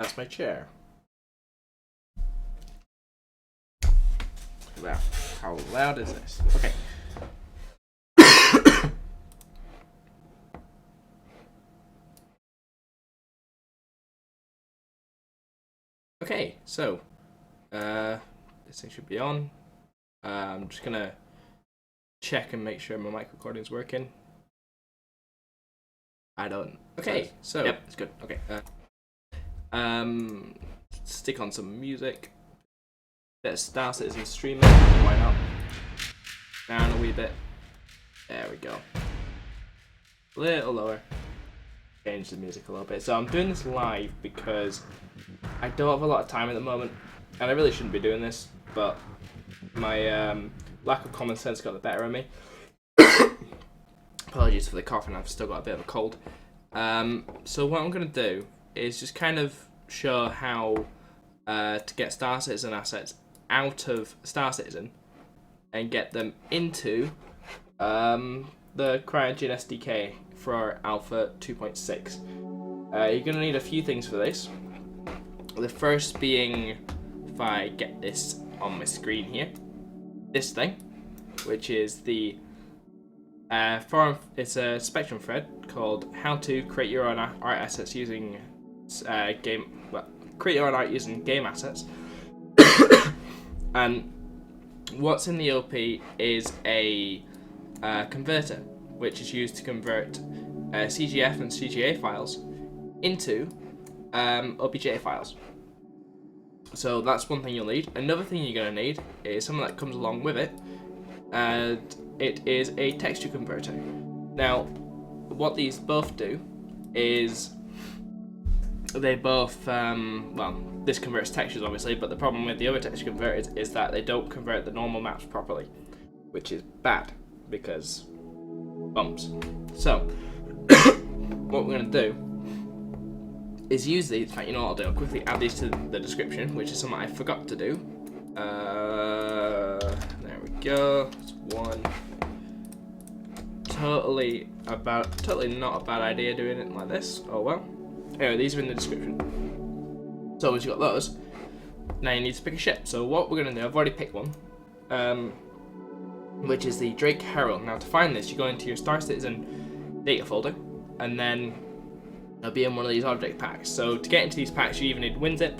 That's my chair. Wow, how loud is this? Okay. Okay, so this thing should be on. I'm just gonna check and make sure my mic recording is working. I don't. Okay, so yep, it's good. Okay. Stick on some music. Bit of Star Citizen streaming. Why not? Down a wee bit. There we go. A little lower. Change the music a little bit. So I'm doing this live because I don't have a lot of time at the moment, and I really shouldn't be doing this, but my lack of common sense got the better of me. Apologies for the cough, and I've still got a bit of a cold. So what I'm going to do is just kind of show how to get Star Citizen assets out of Star Citizen and get them into the CryEngine SDK for Alpha 2.6. You're going to need a few things for this. The first being, if I get this on my screen here, this thing, which is the forum. It's a Spectrum thread called "How to Create Your Own Art Assets Using create your own art using game assets." And what's in the OP is a converter, which is used to convert CGF and CGA files into OBJ files. So that's one thing you'll need. Another thing you're going to need is something that comes along with it, and it is a texture converter. Now, what these both do is they both, this converts textures obviously, but the problem with the other texture converters is that they don't convert the normal maps properly, which is bad because bumps. So, what we're going to do is use these. In fact, you know what I'll do? I'll quickly add these to the description, which is something I forgot to do. There we go. That's one. Totally not a bad idea doing it like this. Oh well. Anyway, these are in the description. So once you've got those, now you need to pick a ship. So what we're going to do, I've already picked one, which is the Drake Herald. Now to find this, you go into your Star Citizen data folder, and then it'll be in one of these object packs. So to get into these packs, you either need WinZip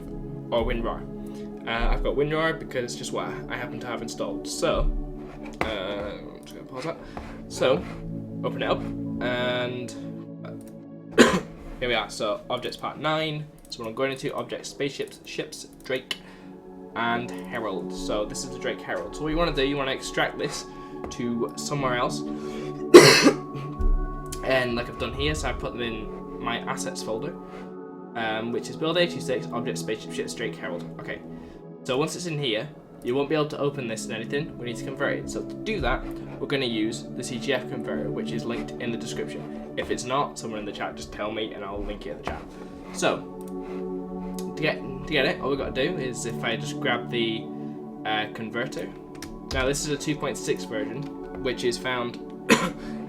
or WinRAR. I've got WinRAR because it's just what I happen to have installed. So, I'm just going to pause that. So, open it up, and here we are. So, Objects Part 9. So what I'm going into, Objects, Spaceships, Ships, Drake, and Herald. So this is the Drake Herald. So what you want to do, you want to extract this to somewhere else. And like I've done here, so I put them in my assets folder, which is build 826 object spaceship ships Drake Herald. Okay, so once it's in here, you won't be able to open this and anything. We need to convert it. So to do that, we're going to use the CGF converter, which is linked in the description. If it's not, someone in the chat just tell me and I'll link it in the chat. So to get it, all we've got to do is if I just grab the converter. Now this is a 2.6 version, which is found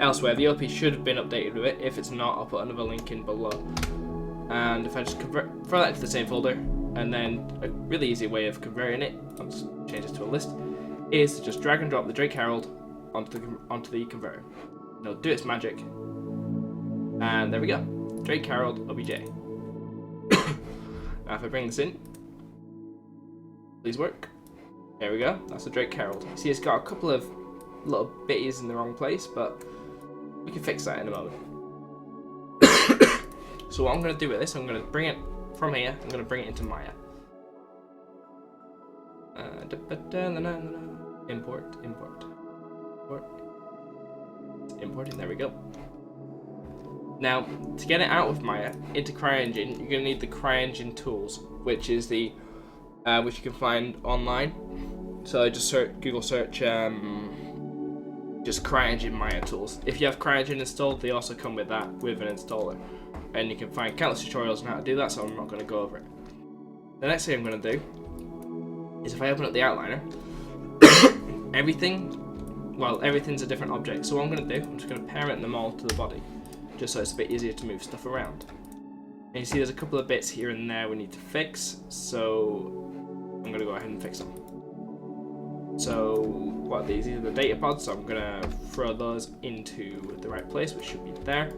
elsewhere. The OP should have been updated with it. If it's not, I'll put another link in below. And if I just throw that into the same folder, and then a really easy way of converting it, I'll just change this to a list, is to just drag and drop the Drake Herald onto the converter. It'll do its magic, and there we go. Drake Herald OBJ. Now if I bring this in, please work. There we go. That's the Drake Herald. See, it's got a couple of little bitties in the wrong place, but we can fix that in a moment. So what I'm going to do with this, I'm going to bring it from here, I'm going to bring it into Maya. Import. Importing, there we go. Now, to get it out of Maya into CryEngine, you're going to need the CryEngine tools, which is the which you can find online. So just Google search just CryEngine Maya tools. If you have CryEngine installed, they also come with that, with an installer. And you can find countless tutorials on how to do that, so I'm not going to go over it. The next thing I'm going to do is if I open up the outliner, everything's a different object. So what I'm going to do, I'm just going to parent them all to the body, just so it's a bit easier to move stuff around. And you see there's a couple of bits here and there we need to fix, so I'm going to go ahead and fix them. So what are these? These are the data pods, so I'm going to throw those into the right place, which should be there.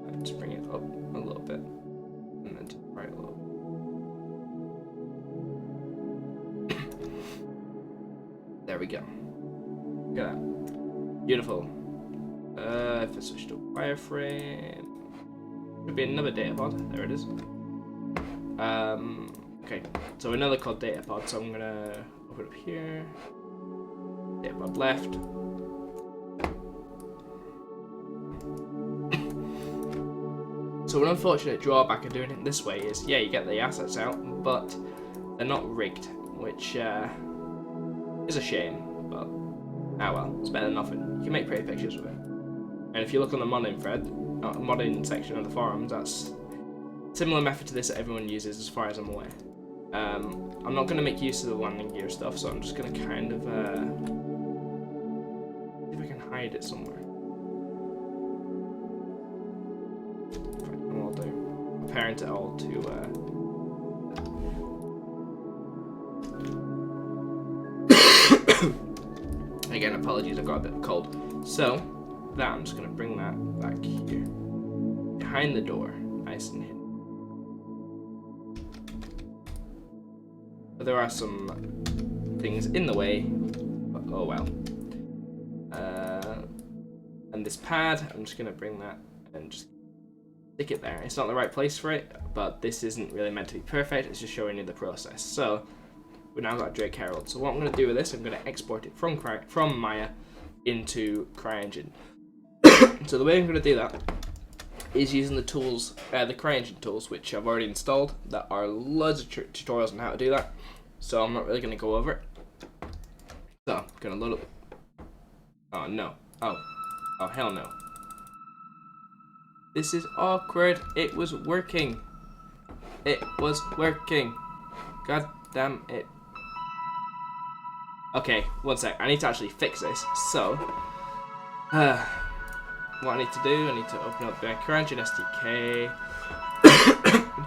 And just bring it up a little bit, and then to the right a little bit. There we go. Look at that. Beautiful. If I switch to wireframe, should be another data pod. There it is. Okay, so another called data pod. So I'm gonna open up here. Data pod left. So an unfortunate drawback of doing it this way is, yeah, you get the assets out, but they're not rigged, which is a shame. But ah well, it's better than nothing. You can make pretty pictures with it. And if you look on the modding thread, modding section of the forums, that's a similar method to this that everyone uses as far as I'm aware. I'm not going to make use of the landing gear stuff, so I'm just going to kind of see if I can hide it somewhere. What I'll do, parent it all to again, apologies, I've got a bit of a cold. So that I'm just going to bring that back here behind the door, nice and hidden. But there are some things in the way, but oh well. And this pad, I'm just going to bring that and just stick it there. It's not the right place for it, but this isn't really meant to be perfect, it's just showing you the process. So we've now got Drake Herald. So what I'm going to do with this, I'm going to export it from Maya into CryEngine. So the way I'm going to do that is using the tools, the CryEngine tools, which I've already installed. There are loads of tutorials on how to do that, so I'm not really going to go over it. So I'm going to load up. Oh no! Oh hell no! This is awkward. It was working. It was working. God damn it! Okay, one sec. I need to actually fix this. So, what I need to do, I need to open up the CryEngine SDK.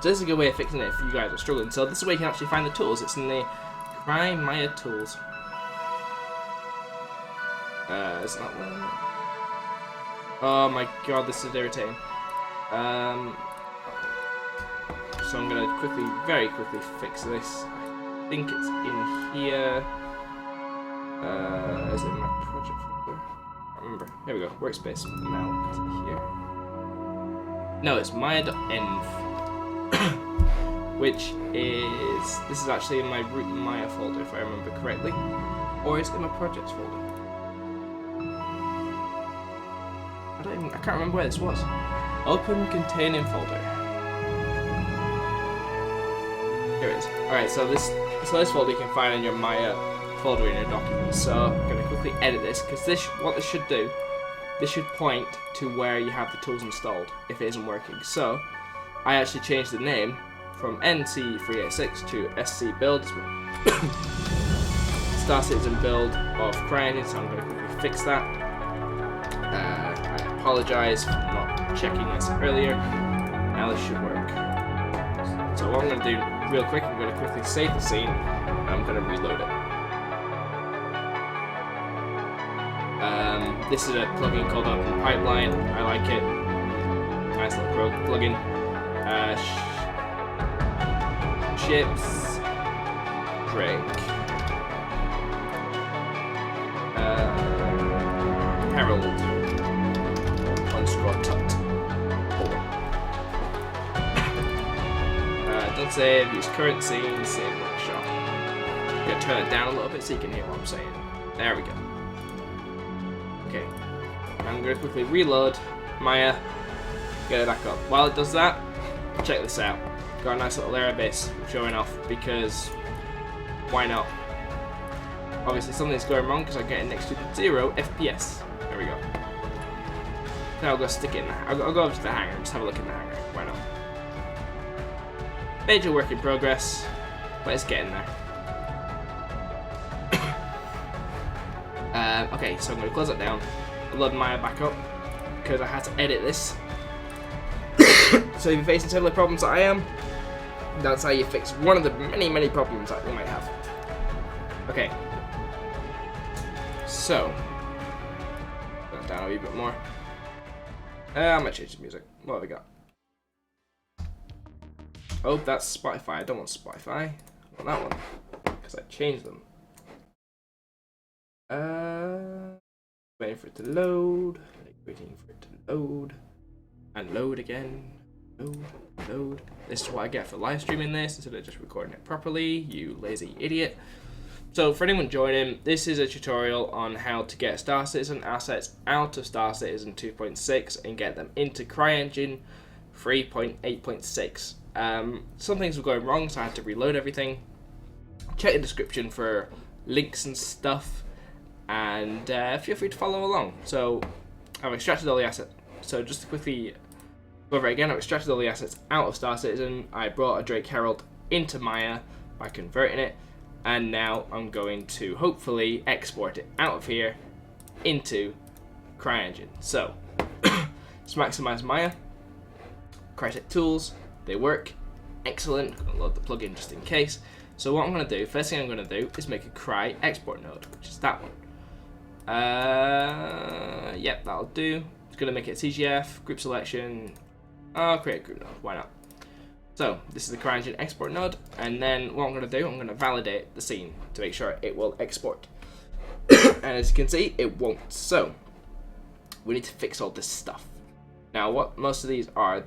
This is a good way of fixing it if you guys are struggling. So this is where you can actually find the tools. It's in the Maya tools. Is that one? Oh my god, this is irritating. So I'm gonna very quickly fix this. I think it's in here. Is it in my project folder? I can't remember. Here we go. Workspace mount here. No, it's Maya.env, which is, this is actually in my root Maya folder if I remember correctly, or is it in my projects folder? I can't remember where this was. Open containing folder. Here it is. Alright, so this folder you can find in your Maya folder in your documents. So I'm going to quickly edit this, because what this should do, this should point to where you have the tools installed if it isn't working. So I actually changed the name from NC386 to SC build, Star Citizen build of CryEngine, so I'm going to quickly fix that. I apologize for not checking this earlier. Now this should work. So what I'm going to do real quick, I'm going to quickly save the scene and I'm going to reload it. This is a plugin called Open Pipeline. I like it. Nice little plugin. Ships. Drake. Herald. _tut. Don't save. Use current scene. Save workshop. I'm gonna turn it down a little bit so you can hear what I'm saying. There we go. Okay, I'm going to quickly reload Maya, get it back up. While it does that, check this out. Got a nice little error base showing off, because why not? Obviously something's going wrong because I'm getting next to 0 FPS. There we go. Now I'll go stick it in the, I'll go over to the hangar and just have a look in the hangar. Why not? Major work in progress, but it's getting there. Okay, so I'm going to close it down, load Maya back up, because I had to edit this. So if you're facing similar problems that I am, that's how you fix one of the many problems that you might have. Okay. So, go down a wee bit more. I'm gonna change the music. What have we got? Oh, that's Spotify. I don't want Spotify. I want that one because I changed them. Waiting for it to load. Waiting for it to load. And load again. Load. This is what I get for live streaming this instead of just recording it properly, you lazy idiot. So for anyone joining, this is a tutorial on how to get Star Citizen assets out of Star Citizen 2.6 and get them into CryEngine 3.8.6. Some things were going wrong, so I had to reload everything. Check the description for links and stuff, and feel free to follow along. So I've extracted all the assets. So just to quickly go over it again, I've extracted all the assets out of Star Citizen. I brought a Drake Herald into Maya by converting it, and now I'm going to hopefully export it out of here into CryEngine. So let's maximize Maya. Crytools, they work. Excellent. I'm going to load the plugin just in case. So what I'm going to do, first thing I'm going to do is make a Cry export node, which is that one. Yep, that'll do. It's going to make it CGF, group selection. I'll create a group node, why not? So this is the CryEngine export node, and then what I'm going to do, I'm going to validate the scene to make sure it will export. And as you can see, it won't. So we need to fix all this stuff. Now what most of these are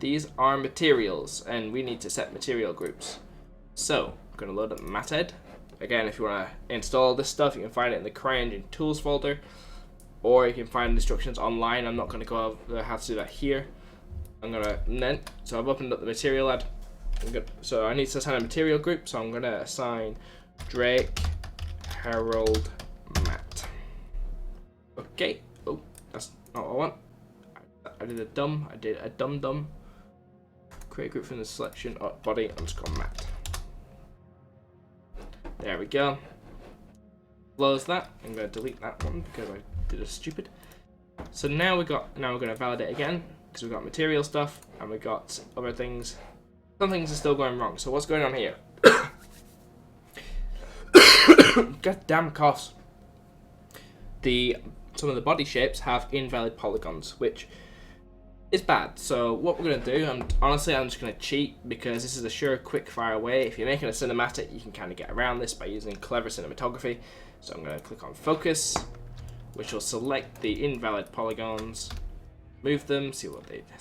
materials, and we need to set material groups. So I'm going to load up Mathead. Again, if you want to install this stuff, you can find it in the CryEngine tools folder, or you can find instructions online. I'm not going to go over how to do that here. So I've opened up the material add. So I need to assign a material group, so I'm going to assign Drake Herald Matt. Okay. Oh, that's not what I want. I did a dumb. Create group from the selection body underscore Matt. There we go. Close that. I'm going to delete that one because I did a stupid. So now we're going to validate again because we've got material stuff and we got other things. Some things are still going wrong. So what's going on here? Goddamn coughs. Some of the body shapes have invalid polygons, which is bad. So what we're going to do, I'm just going to cheat because this is a sure quick fire way. If you're making a cinematic, you can kind of get around this by using clever cinematography. So I'm going to click on focus, which will select the invalid polygons, move them, see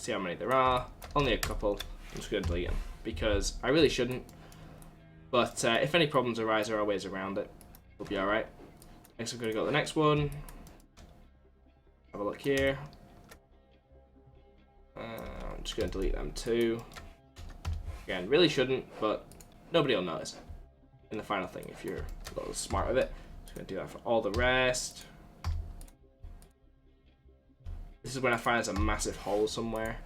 how many there are. Only a couple. I'm just going to delete them because I really shouldn't. But if any problems arise, there are ways around it. We'll be alright. Next, I'm going to go to the next one. Have a look here. I'm just going to delete them too. Again, really shouldn't, but nobody will notice in the final thing if you're a little smart with it. Just going to do that for all the rest. This is when I find there's a massive hole somewhere.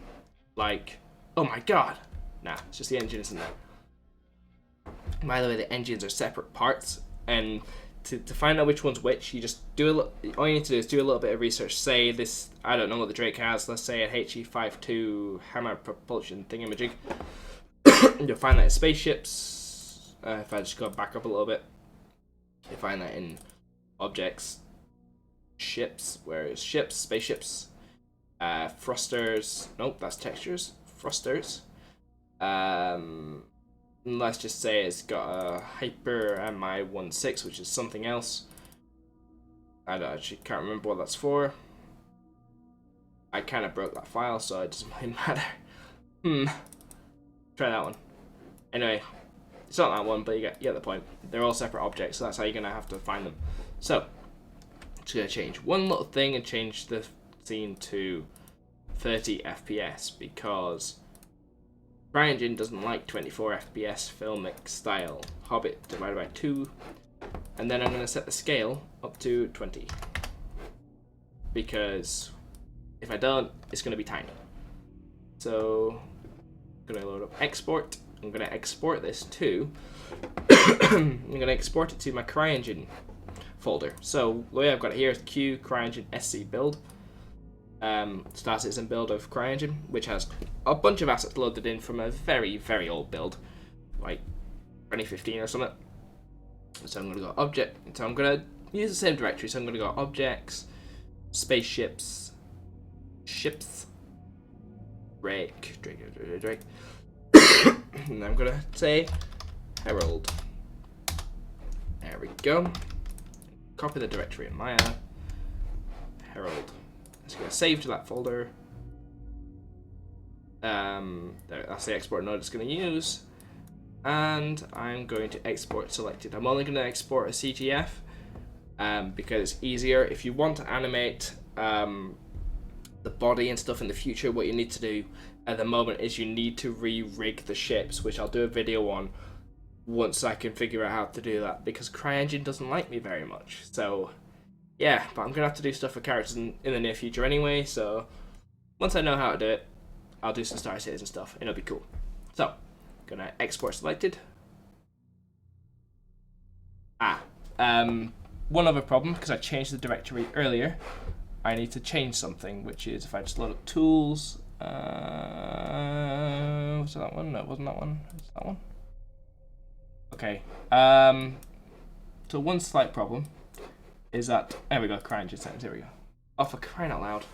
Like, oh my god! Nah, it's just the engine isn't there. By the way, the engines are separate parts, and to find out which one's which, you just do all you need to do is do a little bit of research. Say this, I don't know what the Drake has. Let's say an HE52 hammer propulsion thingamajig. You'll find that in spaceships. If I just go back up a little bit, you find that in objects, ships. Where is ships? Spaceships. Thrusters. Nope, that's textures. Thrusters. Let's just say it's got a Hyper MI16, which is something else. I actually can't remember what that's for. I kind of broke that file, so it doesn't really matter. Try that one. Anyway, it's not that one, but you get the point. They're all separate objects, so that's how you're going to have to find them. So, I'm just going to change one little thing and change the scene to 30 FPS because CryEngine doesn't like 24 FPS filmic style. Hobbit divided by 2. And then I'm going to set the scale up to 20. Because if I don't, it's going to be tiny. So I'm going to load up export. I'm going to export this to I'm going to export it to my CryEngine folder. So the way I've got it here is Q CryEngine SC build. Star Citizen build of CryEngine, which has a bunch of assets loaded in from a very, very old build, like 2015 or something. So I'm going to go object. So I'm going to use the same directory. So I'm going to go objects, spaceships, ships, Drake. And I'm going to say Herald. There we go. Copy the directory in Maya. Herald. It's going to save to that folder. That's the export node it's going to use. And I'm going to export selected. I'm only going to export a CTF because it's easier. If you want to animate the body and stuff in the future, what you need to do at the moment is you need to re-rig the ships, which I'll do a video on once I can figure out how to do that, because CryEngine doesn't like me very much. So yeah, but I'm going to have to do stuff for characters in the near future anyway, so once I know how to do it, I'll do some Star Cities and stuff, and it'll be cool. So, gonna export selected. One other problem, because I changed the directory earlier, I need to change something, which is if I just load up tools. Was it that one? No, it wasn't that one. It's that one. Okay. So one slight problem is that there we go. CryEngine settings. Here we go. Oh, for crying out loud!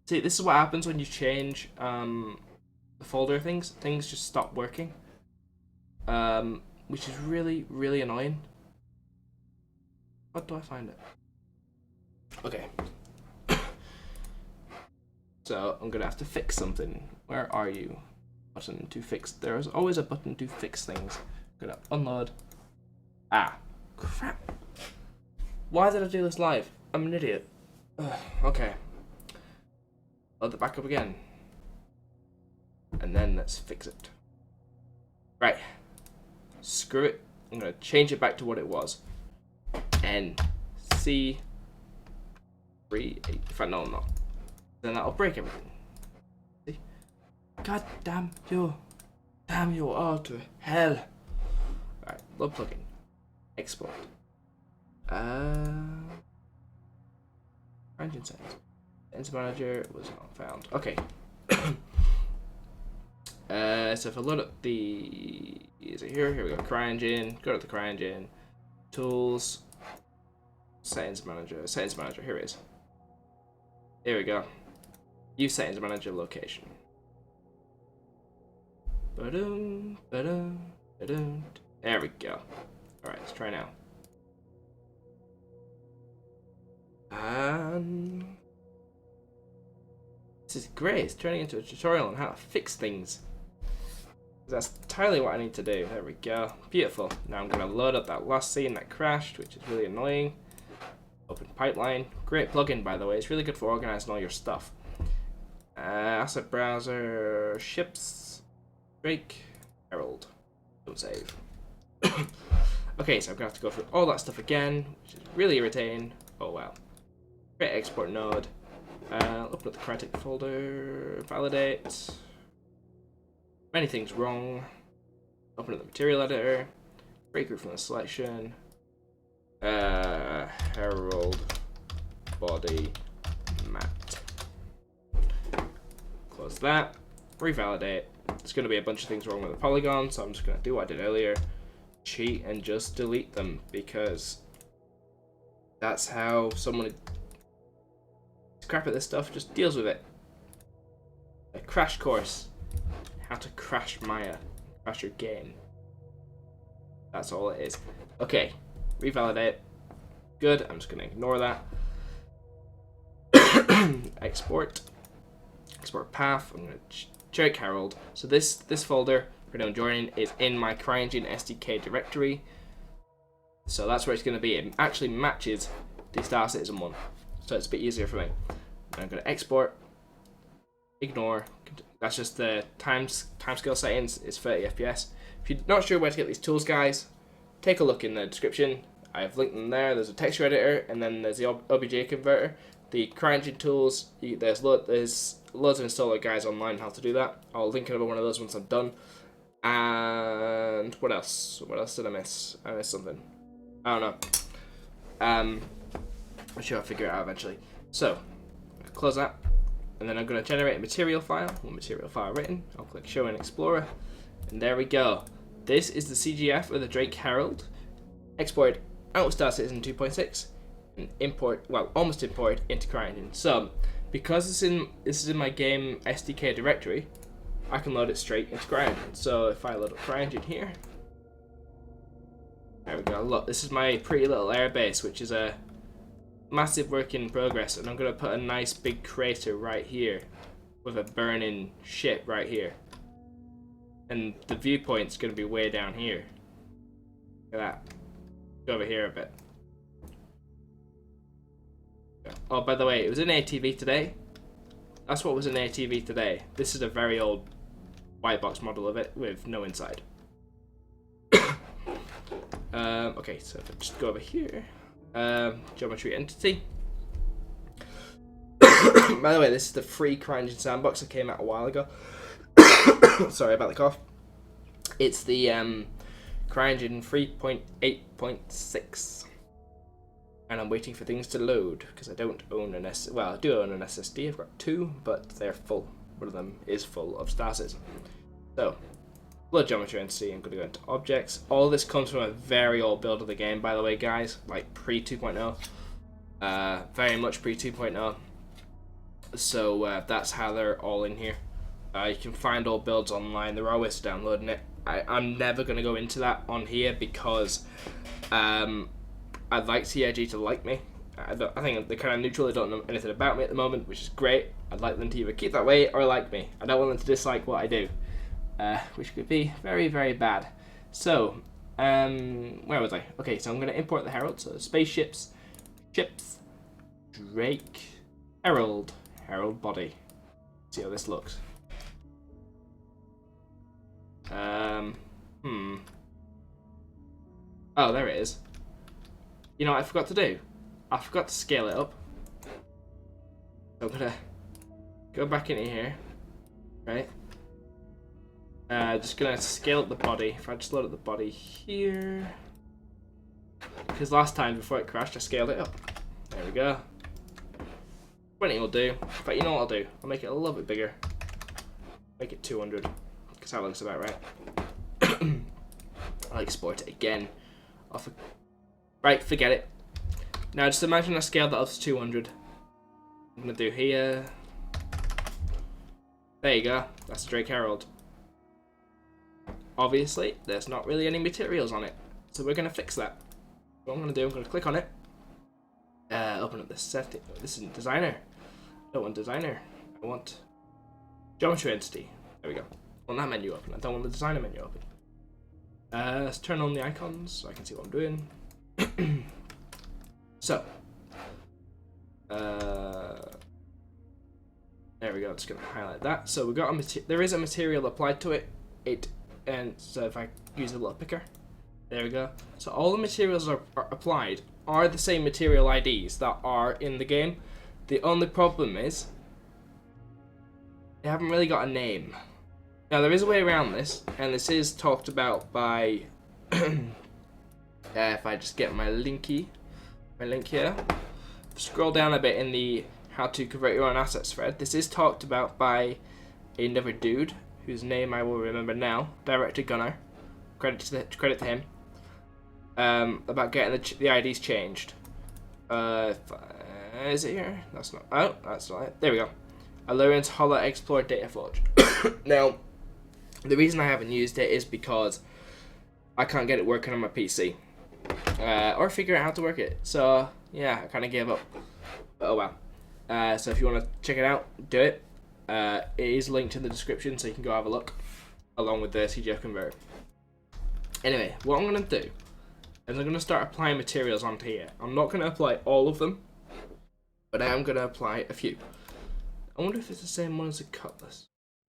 See, this is what happens when you change the folder things. Things just stop working, which is really, really annoying. What do I find it? Okay. So I'm gonna have to fix something. Where are you? Button to fix. There is always a button to fix things. I'm gonna unload. Ah, crap. Why did I do this live? I'm an idiot. Ugh, okay. Load it back up again. And then let's fix it. Right. Screw it. I'm gonna change it back to what it was. NC 3. In fact, no, I'm not. Then that'll break everything. See? God damn you. Damn you all to hell. Alright, load plugin. Export. CryEngine settings. Settings manager was not found. Okay. So if I load up the... Is it here? Here we go. CryEngine. Go to the CryEngine. Tools. Settings manager. Settings manager. Here it is. Here we go. Use settings manager location. Ba-dum, ba-dum, ba-dum. There we go. Alright, let's try now. This is great. It's turning into a tutorial on how to fix things. That's entirely what I need to do. There we go. Beautiful. Now I'm going to load up that last scene that crashed, which is really annoying. Open pipeline. Great plugin, by the way. It's really good for organizing all your stuff. Asset browser. Ships. Drake. Herald. Don't save. Okay, so I'm going to have to go through all that stuff again, which is really irritating. Oh, wow. Create export node. Open up the Crytek folder. Validate. Many things wrong. Open up the material editor. Break group from the selection. Herald body mat. Close that. Revalidate. There's going to be a bunch of things wrong with the polygon, so I'm just going to do what I did earlier. Cheat and just delete them, because that's how someone who's crap at this stuff just deals with it. A crash course. How to crash Maya. Crash your game. That's all it is. Okay. Revalidate. Good. I'm just going to ignore that. Export. Export path. I'm going to check Herald. So this folder for now joining is in my CryEngine SDK directory. So that's where it's going to be. It actually matches the Star Citizen one. So it's a bit easier for me. I'm going to export. Ignore. That's just the timescale settings. It's 30 FPS. If you're not sure where to get these tools, guys, take a look in the description. I've linked them there. There's a texture editor, and then there's the OBJ converter. The CryEngine tools, there's loads of installer guides online on how to do that. I'll link another one of those once I'm done. And what else? What else did I miss? I missed something. I don't know. I'm sure I'll figure it out eventually. So, close that. And then I'm going to generate a material file. One material file written. I'll click Show in Explorer. And there we go. This is the CGF of the Drake Herald. Exported out of Star Citizen 2.6. And almost imported into CryEngine. So, because this is in my game SDK directory, I can load it straight into CryEngine. So if I load up CryEngine here, there we go. Look, this is my pretty little airbase, which is a massive work in progress, and I'm gonna put a nice big crater right here with a burning ship right here, and the viewpoint's gonna be way down here. Look at that. Go over here a bit. Oh, by the way, it was in ATV today. That's what was in ATV today. This is a very old white box model of it with no inside. Okay, so if I just go over here, geometry entity. By the way, this is the free CryEngine sandbox that came out a while ago. Sorry about the cough. It's the CryEngine 3.8.6, and I'm waiting for things to load because I don't own an I do own an SSD. I've got two, but they're full. One of them is full of Star Citizen. So, load geometry entity. I'm going to go into objects. All this comes from a very old build of the game, by the way, guys, like pre 2.0. Very much pre 2.0. So that's how they're all in here. You can find old builds online. They're always downloading it. I'm never going to go into that on here because I'd like CIG to like me. I think they're kind of neutral. They don't know anything about me at the moment, which is great. I'd like them to either keep that way or like me. I don't want them to dislike what I do, which could be very, very bad. So, where was I? Okay, so I'm going to import the Herald. So spaceships, ships, Drake, Herald body. See how this looks. Oh, there it is. You know what I forgot to do? I forgot to scale it up. So I'm gonna go back into here, right? Just gonna scale up the body. If I just load up the body here, because last time before it crashed, I scaled it up. There we go. 20 will do. But you know what I'll do? I'll make it a little bit bigger. Make it 200, because that looks about right. I'll export it again. Right, forget it. Now just imagine I scaled that up to 200. I'm gonna do here. There you go. That's a Drake Herald. Obviously, there's not really any materials on it, so we're gonna fix that. What I'm gonna do, I'm gonna click on it. Open up this setting. This isn't designer. I don't want designer. I want geometry entity. There we go. I want that menu open. I don't want the designer menu open. Let's turn on the icons so I can see what I'm doing. So, there we go. Just gonna highlight that. So we got there is a material applied to it. And so if I use a little picker, there we go. So all the materials are applied are the same material IDs that are in the game. The only problem is they haven't really got a name. Now there is a way around this, and this is talked about by. If I just get my link here, scroll down a bit in the how to convert your own assets thread. This is talked about by another dude whose name I will remember now, Director Gunnar. Credit to him. About getting the IDs changed. Is it here? That's not. Oh, that's not it. There we go. Allowance Holla Explore Data Forge. Now, the reason I haven't used it is because I can't get it working on my PC. Or figure out how to work it. So, yeah, I kind of gave up. But oh well. So if you want to check it out, do it. It is linked in the description, so you can go have a look. Along with the CGF converter. Anyway, what I'm going to do is I'm going to start applying materials onto here. I'm not going to apply all of them, but I am going to apply a few. I wonder if it's the same one as a cutlass.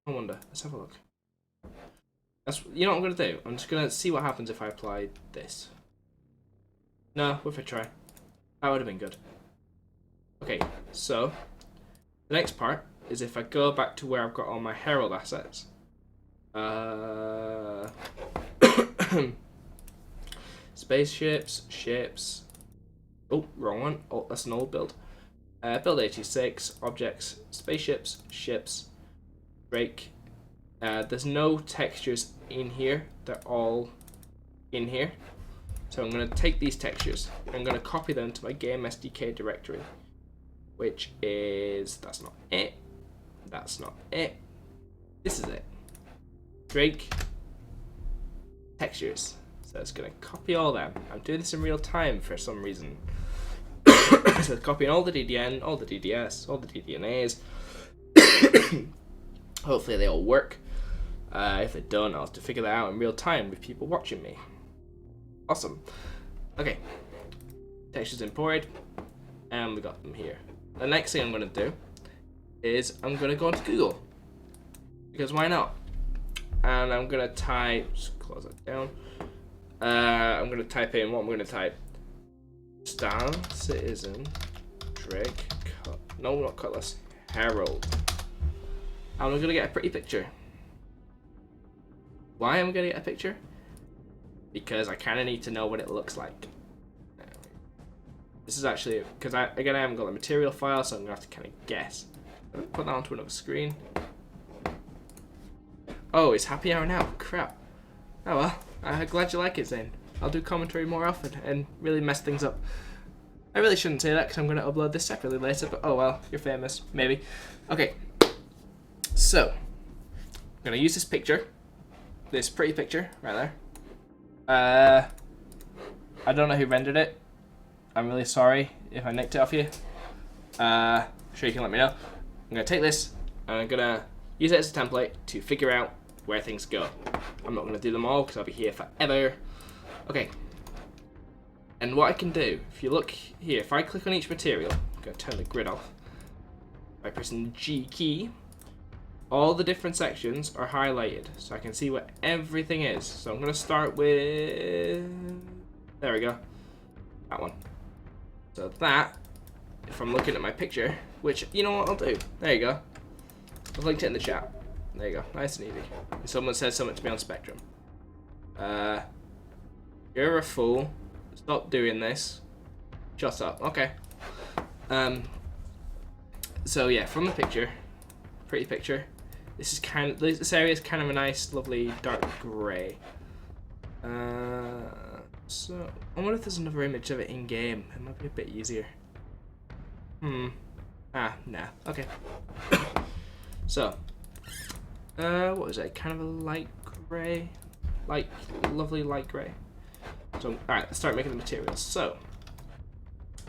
I wonder. Let's have a look. You know what I'm going to do? I'm just going to see what happens if I apply this. No, worth a try. That would have been good. Okay, so the next part is if I go back to where I've got all my Herald assets. Spaceships, ships. Oh, wrong one. Oh, that's an old build. Build 86, objects, spaceships, ships, Drake. There's no textures in here. They're all in here. So I'm going to take these textures. I'm going to copy them to my game SDK directory. Which is... That's not it. That's not it. This is it. Drake. Textures. So it's going to copy all them. I'm doing this in real time for some reason. So it's copying all the DDN, all the DDS, all the DDNAs. Hopefully they all work. If they don't, I'll have to figure that out in real time with people watching me. Awesome. Okay. Textures imported. And we got them here. The next thing I'm going to do is I'm going to go into Google. Because why not? And I'm going to type... Just close that down. I'm going to type in what I'm going to type. Star Citizen Drake. No, not Cutlass. Herald. And I'm going to get a pretty picture. Why am I going to get a picture? Because I kind of need to know what it looks like. This is actually, because I haven't got the material file, so I'm going to have to kind of guess. I'm going to put that onto another screen. Oh, it's happy hour now. Crap. Oh well, I'm glad you like it, Zane. I'll do commentary more often and really mess things up. I really shouldn't say that because I'm going to upload this separately later, but oh well, you're famous. Maybe. Okay. So, I'm going to use this picture. This pretty picture right there. I don't know who rendered it. I'm really sorry if I nicked it off you. Sure you can let me know. I'm going to take this and I'm going to use it as a template to figure out where things go. I'm not going to do them all because I'll be here forever. Okay. And what I can do, if you look here, if I click on each material, I'm going to turn the grid off by pressing the G key. All the different sections are highlighted so I can see what everything is. So I'm going to start with... There we go. That one. So that, if I'm looking at my picture, which, you know what I'll do. There you go. I've linked it in the chat. There you go. Nice and easy. If someone says something to me on Spectrum. You're a fool. Stop doing this. Shut up. Okay. So yeah, from the picture, pretty picture. This area is kind of a nice, lovely dark grey. So I wonder if there's another image of it in game. It might be a bit easier. Nah. Okay. So, what is it? Kind of a light grey, lovely light grey. So, all right, let's start making the materials. So,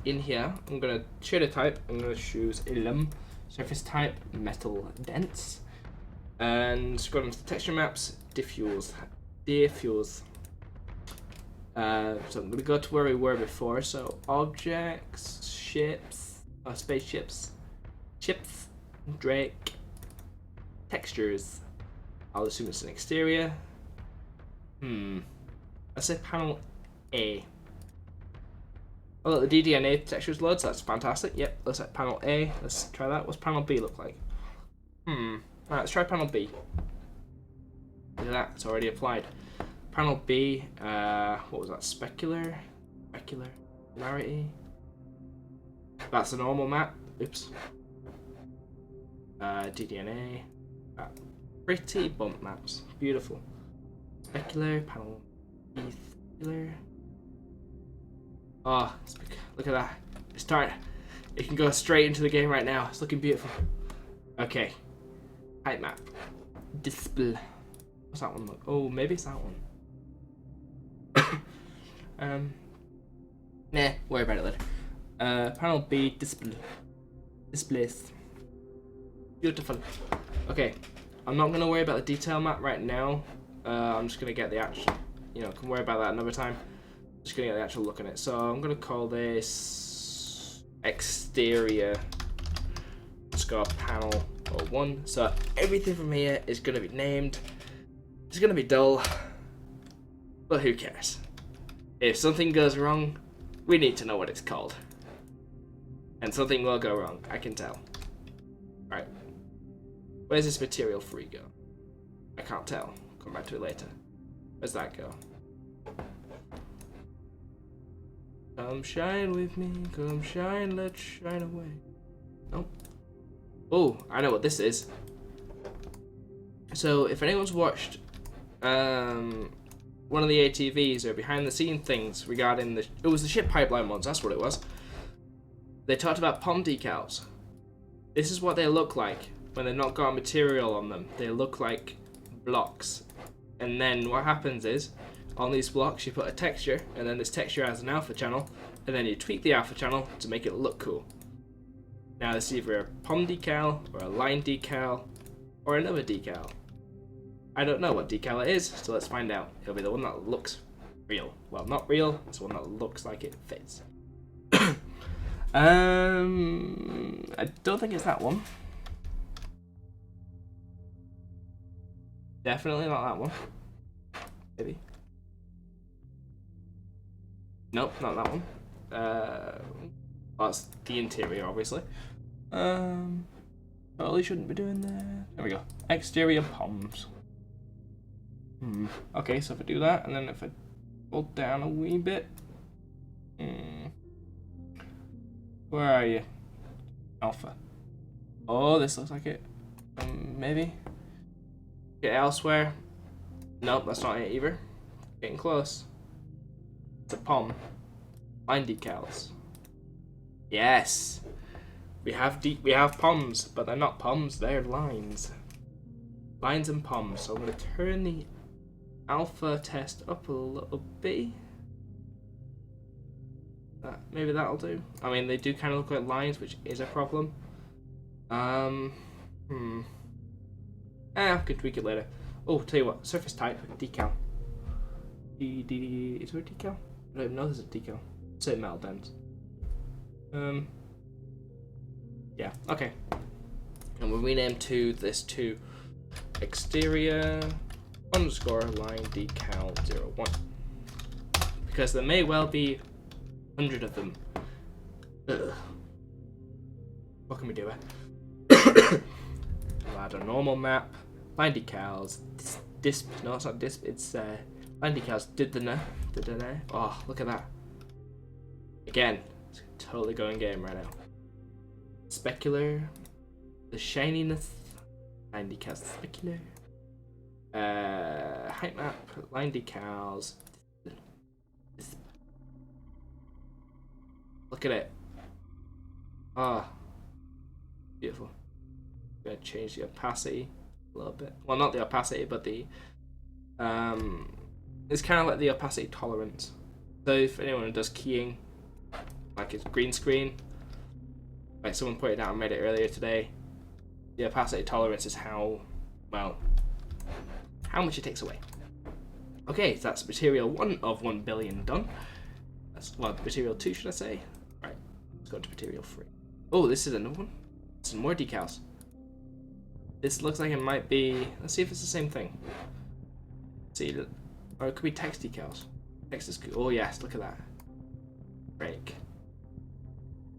in here, I'm gonna shader type. I'm gonna choose Ilum, surface type, metal dense, and go into the texture maps, diffuse. So I'm gonna go to where we were before. So objects, ships, spaceships, ships, Drake, textures. I'll assume it's an exterior. Let's say panel A. Oh look, the DDNA textures loads. That's fantastic. Yep, looks like panel A. Let's try that. What's panel B look like? Alright, let's try panel B. Look at that, it's already applied. Panel B, what was that? Specular? Polarity? That's a normal map. Oops. DDNA. Pretty bump maps. Beautiful. Specular, panel B, specular. Oh, look at that. It can go straight into the game right now. It's looking beautiful. Okay. Height map. Display. What's that one look? Oh, maybe it's that one. Nah, worry about it later. Panel B, displays. Beautiful. Okay, I'm not gonna worry about the detail map right now. I'm just gonna get the actual, can worry about that another time. Just gonna get the actual look on it. So I'm gonna call this exterior. Let's go panel 01. So everything from here is gonna be named. It's gonna be dull, but who cares? If something goes wrong, we need to know what it's called. And something will go wrong, I can tell. Alright. Where's this material free go? I can't tell. Come back to it later. Where's that go? Come shine with me, come shine, let's shine away. No. Oh, I know what this is. So if anyone's watched one of the ATVs or behind the scene things regarding it was the ship pipeline ones, that's what it was. They talked about POM decals. This is what they look like when they've not got material on them. They look like blocks. And then what happens is, on these blocks you put a texture, and then this texture has an alpha channel, and then you tweak the alpha channel to make it look cool. Now this is either a POM decal, or a line decal, or another decal. I don't know what decal it is, so let's find out. It'll be the one that looks real. Well, not real, it's the one that looks like it fits. I don't think it's that one. Definitely not that one. Maybe. Nope, not that one. That's the interior, obviously. Probably shouldn't be doing that. There we go. Exterior POMs. Okay, so if I do that, and then if I pull down a wee bit. Where are you? Alpha. Oh, this looks like it. Maybe. Get elsewhere. Nope, that's not it either. Getting close. It's a POM. Line decals. Yes. We have POMs, but they're not POMs, they're lines. Lines and POMs. So I'm gonna turn the alpha test up a little bit. Maybe that'll do. I mean, they do kind of look like lines, which is a problem. I could tweak it later. Oh, tell you what, surface type, decal. Is there a decal? I don't even know there's a decal. Say metal dents. Yeah, okay. And we'll rename this to exterior underscore line decal 01. Because there may well be 100 of them. Ugh. What can we do? We'll add a normal map. Line decals. Disp. No, it's not disp. It's line decals. Did the ne? Oh, look at that. Again, it's totally going game right now. Specular. The shininess. Line decals. Specular. Height map. Line decals. Look at it. Ah, beautiful. I'm gonna change the opacity a little bit. Well, not the opacity, but the it's kind of like the opacity tolerance. So if anyone does keying, like it's green screen, like someone pointed out on Reddit earlier today, the opacity tolerance is how much it takes away. Okay, so that's material 1 of 1 billion done. That's material 2, should I say? Right, let's go to material 3. Oh, this is another one. Some more decals. This looks like it might be. Let's see if it's the same thing. See, or it could be text decals. Text is good. Oh yes, look at that. Break.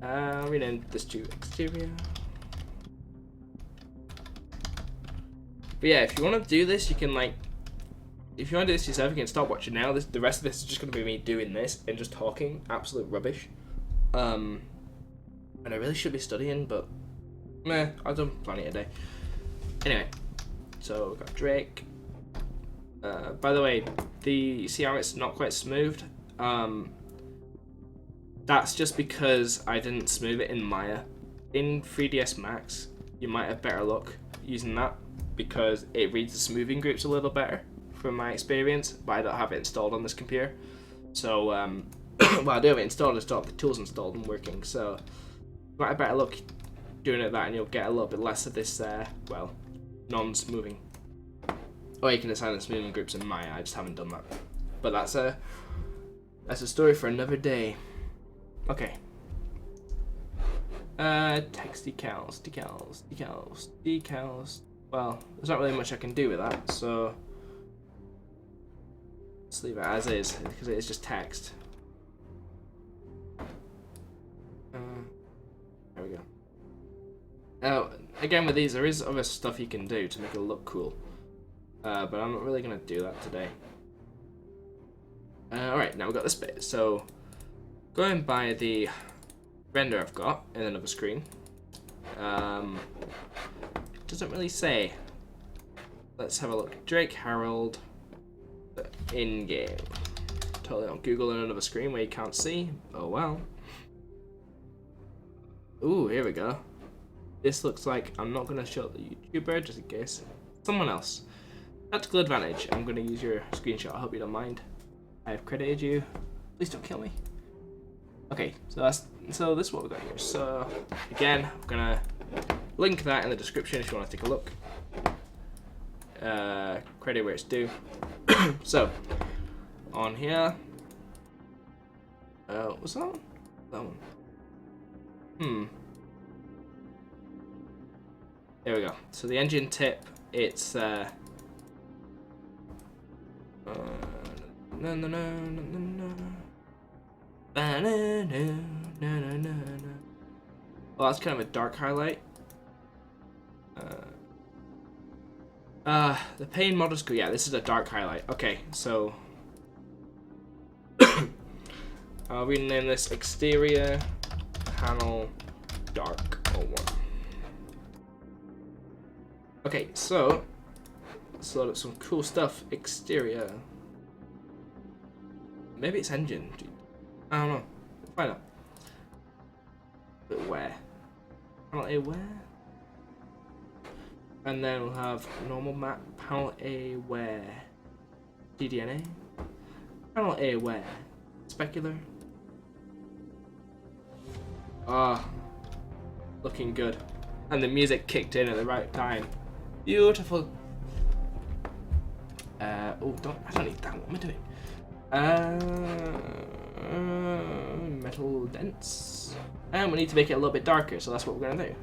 Rename this to exterior. But yeah, if you want to do this, you can if you want to do this yourself, you can stop watching now. The rest of this is just going to be me doing this and just talking absolute rubbish. And I really should be studying, but meh, I've done plenty a day. Anyway, so we've got Drake. By the way, see how it's not quite smoothed? That's just because I didn't smooth it in Maya. In 3ds Max, you might have better luck using that because it reads the smoothing groups a little better from my experience, but I don't have it installed on this computer. So, well, I do have it installed, the tools installed and working, so you might have better luck doing it that and you'll get a little bit less of this, non-smoothing. Or you can assign the smoothing groups in Maya, I just haven't done that. But that's a story for another day. Okay. Text decals. Well, there's not really much I can do with that, so let's leave it as is because it is just text. There we go. Now, again with these, there is other stuff you can do to make it look cool, but I'm not really gonna do that today. Alright, now we've got this bit. So, going by the render I've got in another screen, It doesn't really say. Let's have a look. Drake Harold in-game. Totally on Google on another screen where you can't see. Oh well. Ooh, here we go. This looks like, I'm not going to show the YouTuber just in case. Someone else. Tactical advantage. I'm going to use your screenshot. I hope you don't mind. I have credited you. Please don't kill me. Okay, so this is what we've got here. So again, I'm going to link that in the description if you want to take a look. Credit where it's due. So on here. What's that one? That one. There we go. So the engine tip, it's well, that's kind of a dark highlight. The paint model school. Yeah, this is a dark highlight. Okay, so I'll rename this exterior panel dark 01. Okay, so let's load up some cool stuff. Exterior. Maybe it's engine. I don't know. We'll find out. But where? Panel A where? And then we'll have normal map. Panel A where? DDNA. Panel A where? Specular. Ah, looking good. And the music kicked in at the right time. Beautiful. I don't need that. What am I doing? Metal dense. And we need to make it a little bit darker, so that's what we're gonna do.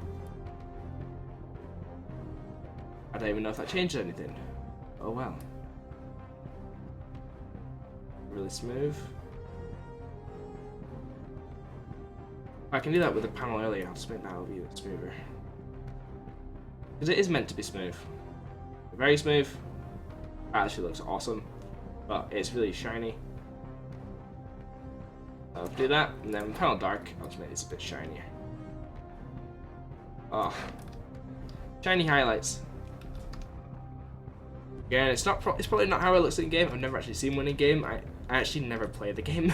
I don't even know if that changes anything. Oh well. Really smooth. I can do that with the panel earlier. I'll just make that a little bit smoother. Because it is meant to be smooth. Very smooth. Actually looks awesome. But it's really shiny. I'll do that, and then panel dark, I'll just make this a bit shinier. Oh. Shiny highlights. Again, it's probably not how it looks in game. I've never actually seen one in game. I actually never played the game.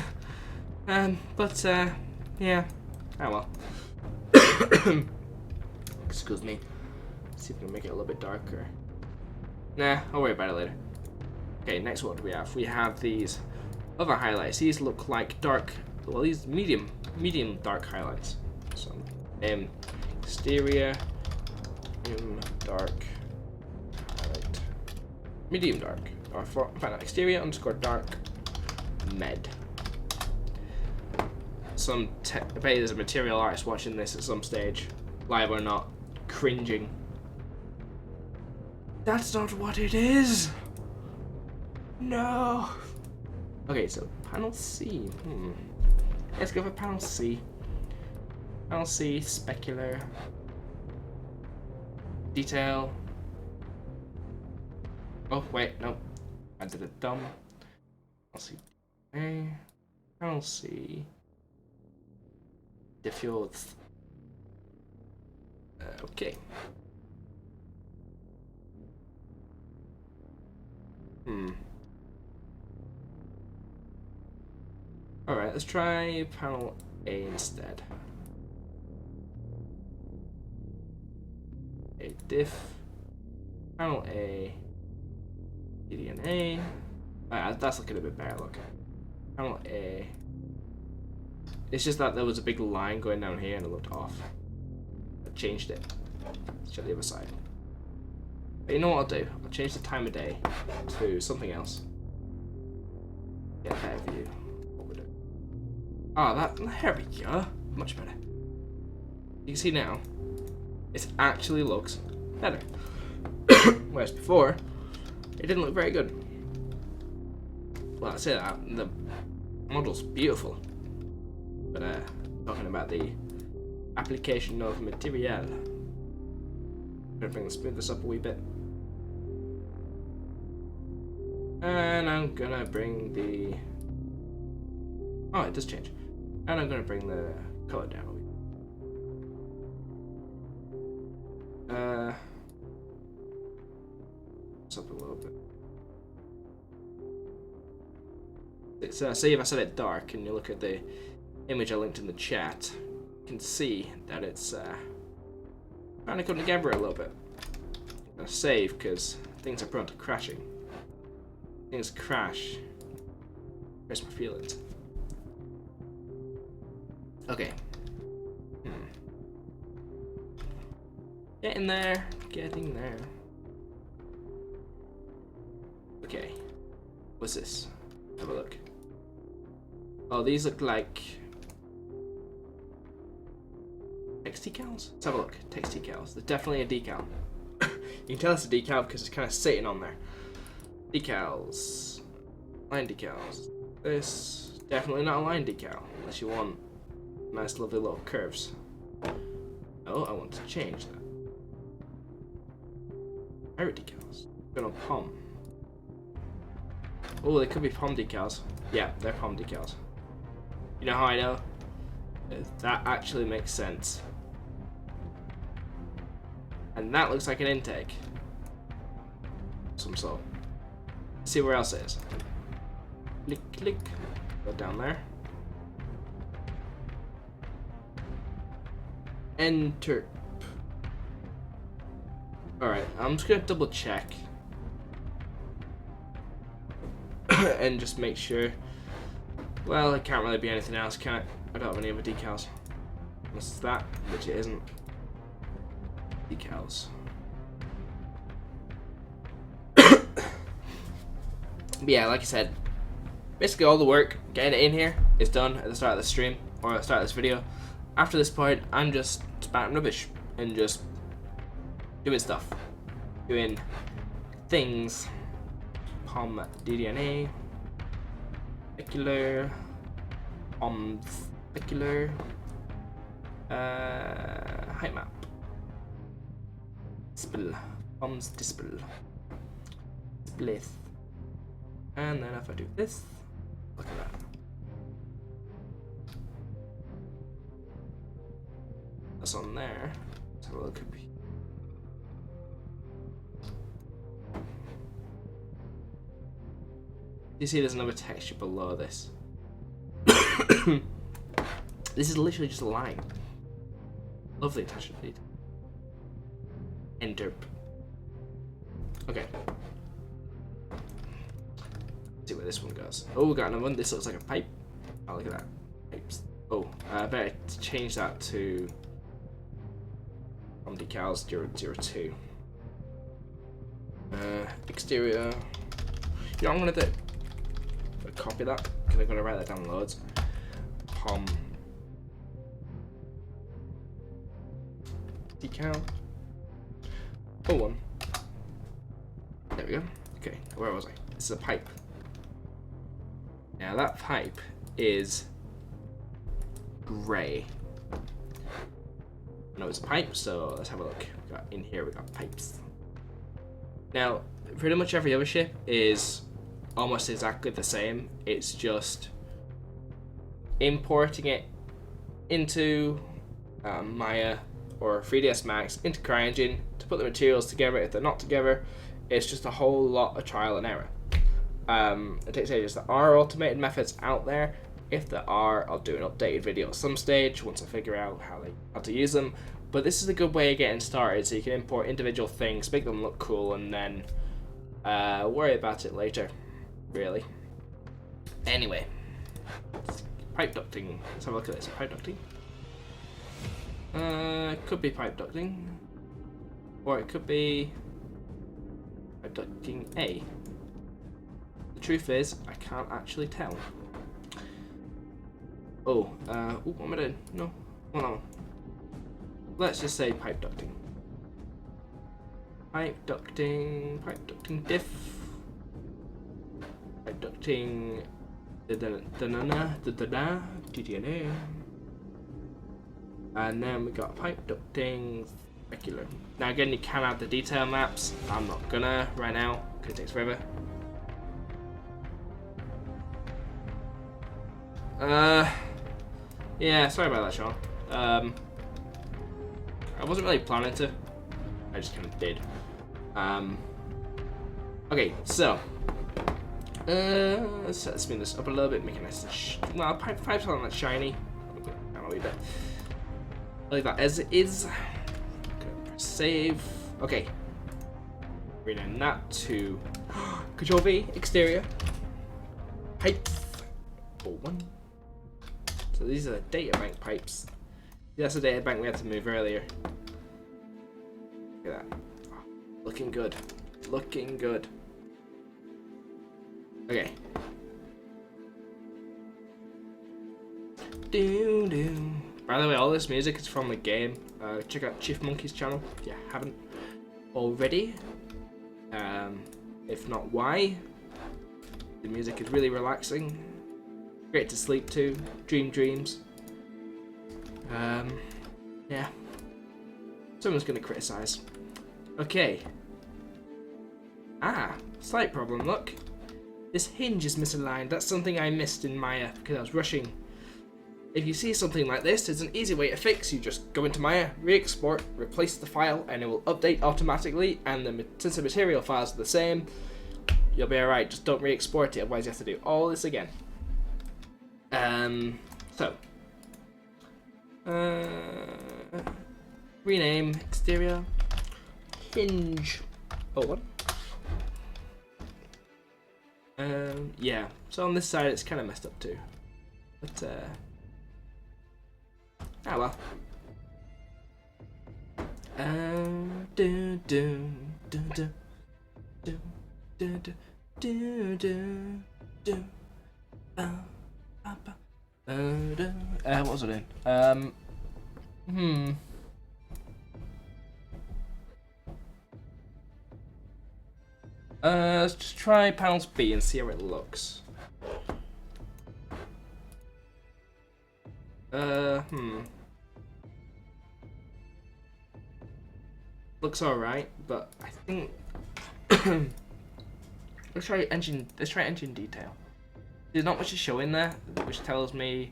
Yeah. Oh well. Excuse me. Let's see if we can make it a little bit darker. Nah, I'll worry about it later. Okay, next what do we have? We have these other highlights. These look like dark, well, these medium dark highlights. So, exterior, dark, highlight, medium dark, or find out exterior _ dark, med. I bet there's a material artist watching this at some stage, live or not, cringing. That's not what it is! No! Okay, so panel C. Let's go for panel C. Panel C, specular. Detail. Oh, wait, no. I did it dumb. Panel C. A. Panel C. Diffuse. Okay. Alright, let's try panel A instead. A diff. Panel A. DDNA. That's looking a bit better, look. Panel A. It's just that there was a big line going down here and it looked off. I changed it. Let's check the other side. But you know what I'll do? I'll change the time of day to something else. Get a better view. What we're doing. There we go. Much better. You can see now, it actually looks better. Whereas before, it didn't look very good. Well, I say that, the model's beautiful. But talking about the application of material. I'm gonna smooth this up a wee bit. And I'm gonna bring the... Oh, it does change. And I'm gonna bring the color down a wee this up a little bit. It's see if I set it dark and you look at the image I linked in the chat, you can see that it's trying to come together a little bit. I'm gonna save because things are prone to crashing. Things crash. Where's my feelings? Okay. Getting there. Getting there. Okay. What's this? Have a look. Oh, these look like text decals? Let's have a look. Text decals. There's definitely a decal. You can tell it's a decal because it's kind of sitting on there. Decals. Line decals. This definitely not a line decal unless you want nice lovely little curves. Oh, I want to change that. Pirate decals. Gonna palm. Oh, they could be palm decals. Yeah, they're palm decals. You know how I know? That actually makes sense. And that looks like an intake. Some sort. Let's see where else it is. Click, click. Go down there. Enter. Alright, I'm just gonna double check. And just make sure. Well, it can't really be anything else, can it? I don't have any other decals. Unless it's that, which it isn't. Decals. But yeah, like I said, basically all the work getting it in here is done at the start of the stream, or at the start of this video. After this point, I'm just spouting rubbish and just doing stuff. Doing things. Palm DDNA. Specular. Palm specular. Height map. Dispel. Palms dispel. Split. And then if I do this, look at that. That's on there. Let's have a look. You see there's another texture below this. This is literally just a line. Lovely attachment detail. Enter. Okay. See where this one goes. Oh, we got another one. This looks like a pipe. Oh, look at that. Pipes. Oh, I better change that to decals 002. Exterior. You know what I'm gonna do? Copy that because I'm gonna write that down loads. Palm decal. Oh, one. There we go. Okay, where was I? This is a pipe. Now that pipe is grey. I know it's a pipe, so let's have a look. We got in here. We got pipes. Now, pretty much every other ship is almost exactly the same. It's just importing it into Maya or 3ds Max into CryEngine to put the materials together. If they're not together, it's just a whole lot of trial and error. It takes ages. There are automated methods out there. If there are, I'll do an updated video at some stage once I figure out how to use them. But this is a good way of getting started, so you can import individual things, make them look cool, and then worry about it later. Really. Anyway, pipe ducting. Let's have a look at this. Pipe ducting. It could be pipe ducting, or it could be pipe ducting A. The truth is, I can't actually tell. Oh, what am I doing? No, hold on. Let's just say pipe ducting. Pipe ducting diff. Pipe ducting DDNA. And then we got pipe ducting specular. Now again, you can add the detail maps. I'm not gonna right now because it takes forever. Yeah, sorry about that, Sean. I wasn't really planning to. I just kind of did. Okay, so let's spin this up a little bit, make it nice. Well, pipes aren't that shiny. I don't know a bit. Leave that as it is. Save. Okay. Rename that to Control V, exterior. Pipes. Ep.1. So these are the data bank pipes. That's the data bank we had to move earlier. Look at that. Oh, looking good. Looking good. Okay. By the way, all this music is from the game. Check out Chief Monkey's channel if you haven't already. If not, why? The music is really relaxing. Great to sleep to. Dream dreams. Yeah. Someone's gonna criticize. Okay. Slight problem, look. This hinge is misaligned. That's something I missed in Maya because I was rushing. If you see something like this, there's an easy way to fix. You just go into Maya, re-export, replace the file, and it will update automatically, and since the material files are the same, you'll be alright. Just don't re-export it, otherwise you have to do all this again. Rename exterior hinge. What? Yeah. So on this side, it's kind of messed up too. But well. What was I doing? Let's just try panels B and see how it looks. Looks alright, but I think let's try engine detail. There's not much to show in there, which tells me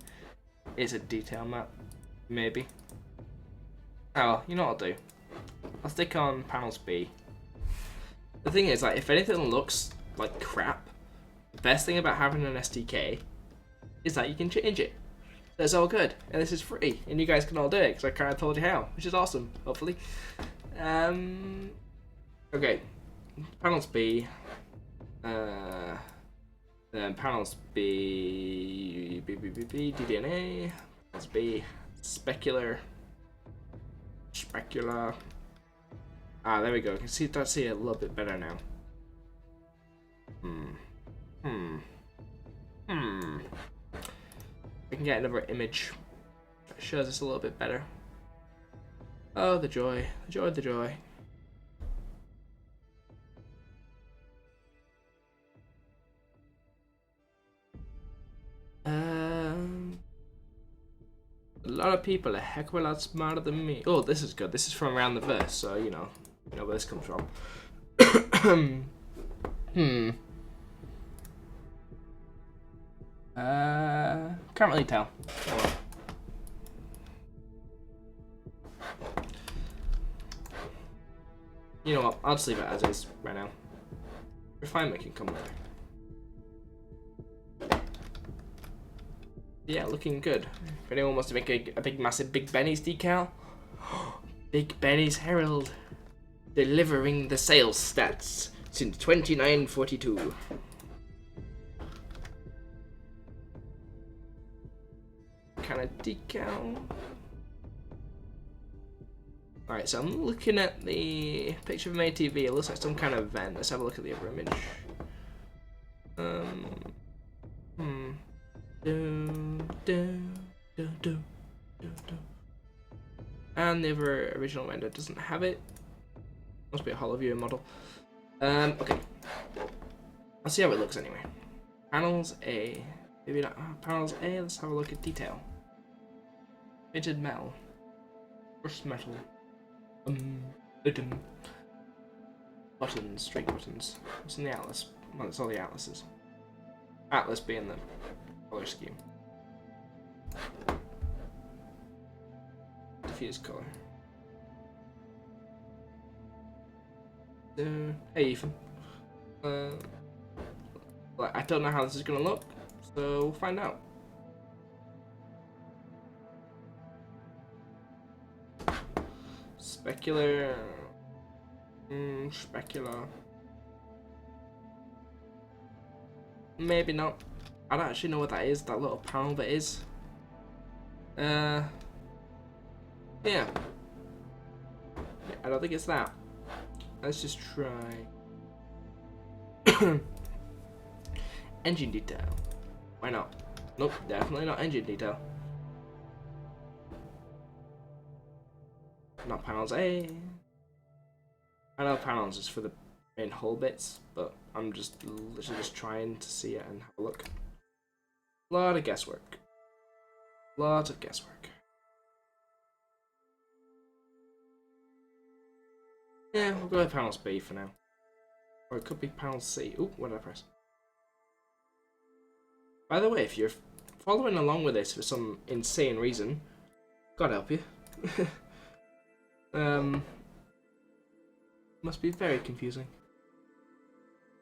it's a detail map, maybe. Oh well, you know what I'll do? I'll stick on panels B. The thing is, like, if anything looks like crap, the best thing about having an SDK is that you can change it. That's all good, and this is free, and you guys can all do it because I kind of told you how, which is awesome. Hopefully. Okay, panels B. Then panels B, DDNA, panels B, specular. There we go. I can see it a little bit better now. I can get another image that shows us a little bit better. Oh, the joy, the joy, the joy. A lot of people are a heck of a lot smarter than me. Oh, this is good. This is from around the verse, so you know where this comes from. Can't really tell. Oh, well. You know what? I'll just leave it as is right now. Refinement can come later. Yeah, looking good. If anyone wants to make a big, massive Big Benny's decal, Big Benny's Herald, delivering the sales stats since 2942. Kind of decal. Alright, so I'm looking at the picture from ATV. It looks like some kind of vent. Let's have a look at the other image. And the other original render doesn't have it. Must be a hollow view model. Okay. I'll see how it looks anyway. Panels A. Maybe not. Panels A. Let's have a look at detail. Painted metal. Brushed metal. Buttons. Straight buttons. What's in the atlas? Well, it's all the atlases. Atlas being the color scheme. Diffuse color. Hey Ethan. Like, I don't know how this is gonna look, so we'll find out. Specular. Specular. Maybe not. I don't actually know what that is, that little panel that is. Yeah. I don't think it's that. Let's just try. Engine detail. Why not? Nope, definitely not engine detail. Not panels A. I know panels is for the main hull bits, but I'm just literally just trying to see it and have a look. A lot of guesswork. Lots of guesswork. Yeah, we'll go with panels B for now. Or it could be panel C. Ooh, what did I press? By the way, if you're following along with this for some insane reason, God help you. Must be very confusing.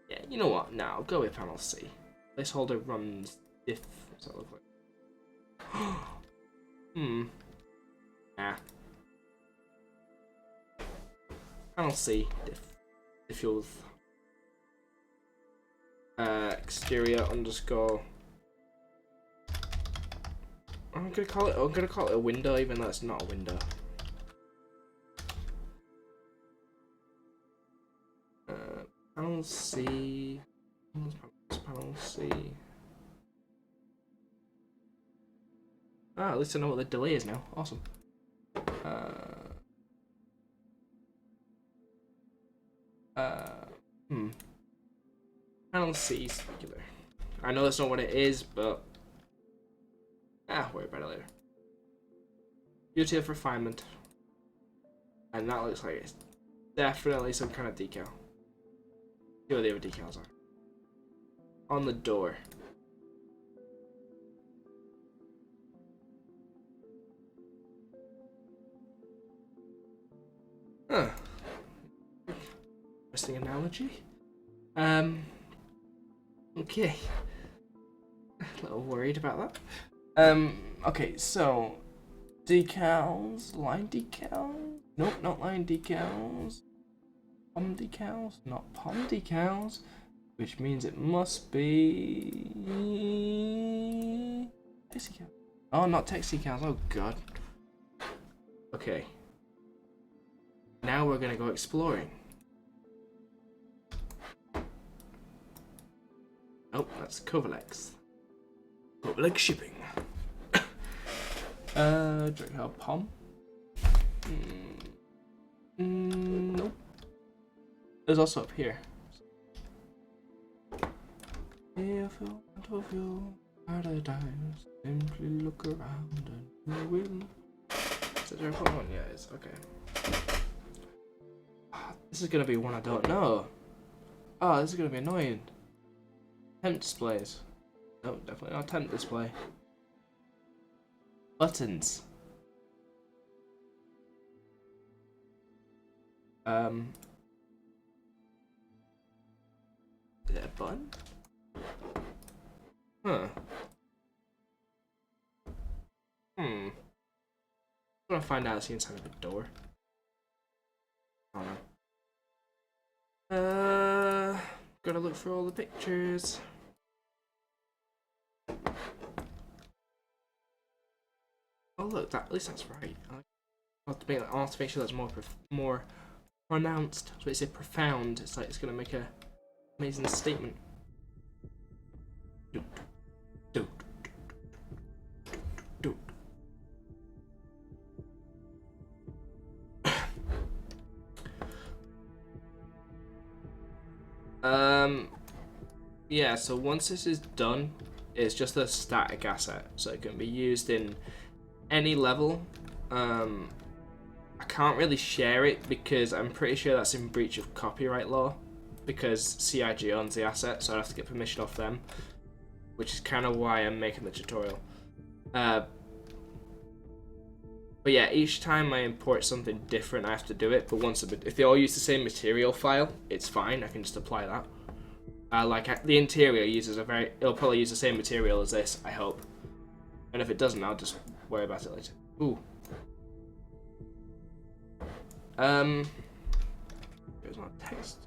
Yeah, you know what? Now I'll go with panel C. Placeholder runs diff. What's that look like? Nah. Panel C diffuse. Exterior underscore. I'm gonna call it a window, even though it's not a window. Panel C. Panel C. Ah, at least I know what the delay is now. Awesome. Panel C specular. I know that's not what it is, but worry about it later. Beauty of refinement. And that looks like it's definitely some kind of decal. See what the other decals are. On the door. Huh. Interesting analogy. Okay. A little worried about that. Okay, so decals, line decals. Nope, not line decals. Pom decals, not pom decals, which means it must be text decals. Oh, not text decals. Oh god. Okay. Now we're gonna go exploring. Oh, that's Covalex. Covalex shipping. Drink our pom. Nope. There's also up here. If you want to feel paradise, simply look around and you will. Is it one? Yeah, it is. Okay. This is gonna be one I don't know. Oh, this is gonna be annoying. Temp displays. No, definitely not temp display. Buttons. Is it a button? Huh. I'm gonna find out the inside of a door. I don't know. Gotta look for all the pictures. Oh look, at least that's right. I'll have to make sure that's more pronounced. So it's a profound. It's like it's gonna make a amazing statement. Yeah, so once this is done, it's just a static asset, so it can be used in any level. I can't really share it because I'm pretty sure that's in breach of copyright law, because CIG owns the asset, so I have to get permission off them, which is kind of why I'm making the tutorial. But yeah, each time I import something different, I have to do it. But if they all use the same material file, it's fine. I can just apply that. The interior uses it'll probably use the same material as this, I hope. And if it doesn't, I'll just worry about it later. Ooh. There's not text.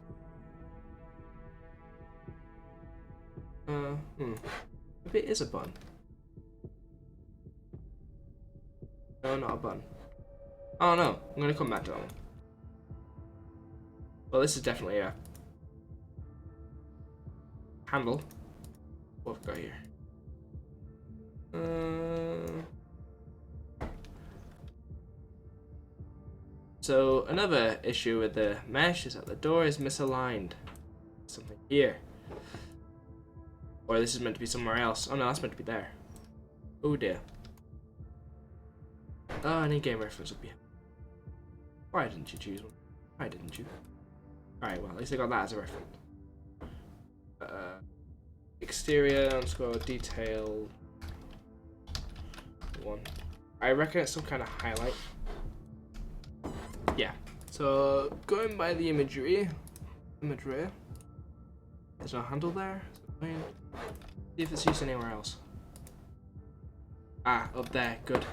Maybe it is a bun. No, not a bun. Oh no, I'm gonna come back to that one. Well, this is definitely a handle. What have we got here? So another issue with the mesh is that the door is misaligned. Something here. Or this is meant to be somewhere else. Oh no, that's meant to be there. Oh dear. Oh, an in-game reference would be. Why didn't you choose one? Why didn't you? Alright, well, at least I got that as a reference. Exterior underscore detail 1. I reckon it's some kind of highlight. Yeah. So going by the imagery, there's no handle there. See if it's used anywhere else. Ah, up there. Good.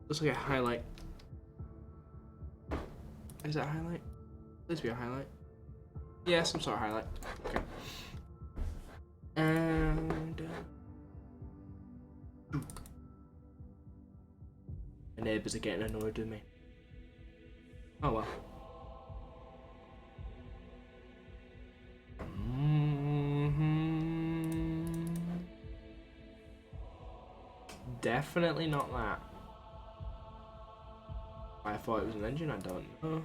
Looks like a highlight. Is that a highlight? Please be a highlight. Yeah, some sort of highlight. Okay. And the neighbours are getting annoyed with me. Oh well. Definitely not that. I thought it was an engine, I don't know.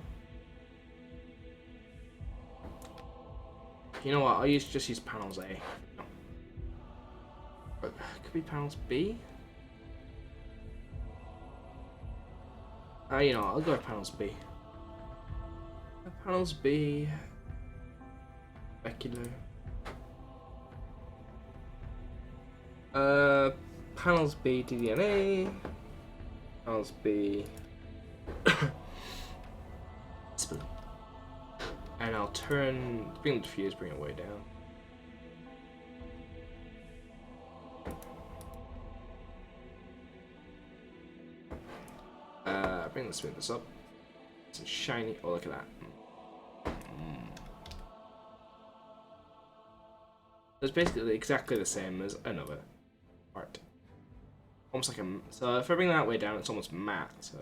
You know what, I'll just use panels A. Could be panels B? You know what, I'll go with panels B. Panels B. Specular. Panels B DDNA. Panels B. Spoon. And I'll bring the diffuse, bring it way down. Bring the spoon this up. It's shiny. Oh, look at that. It's basically exactly the same as another part. Almost like so if I bring that way down, it's almost matte. So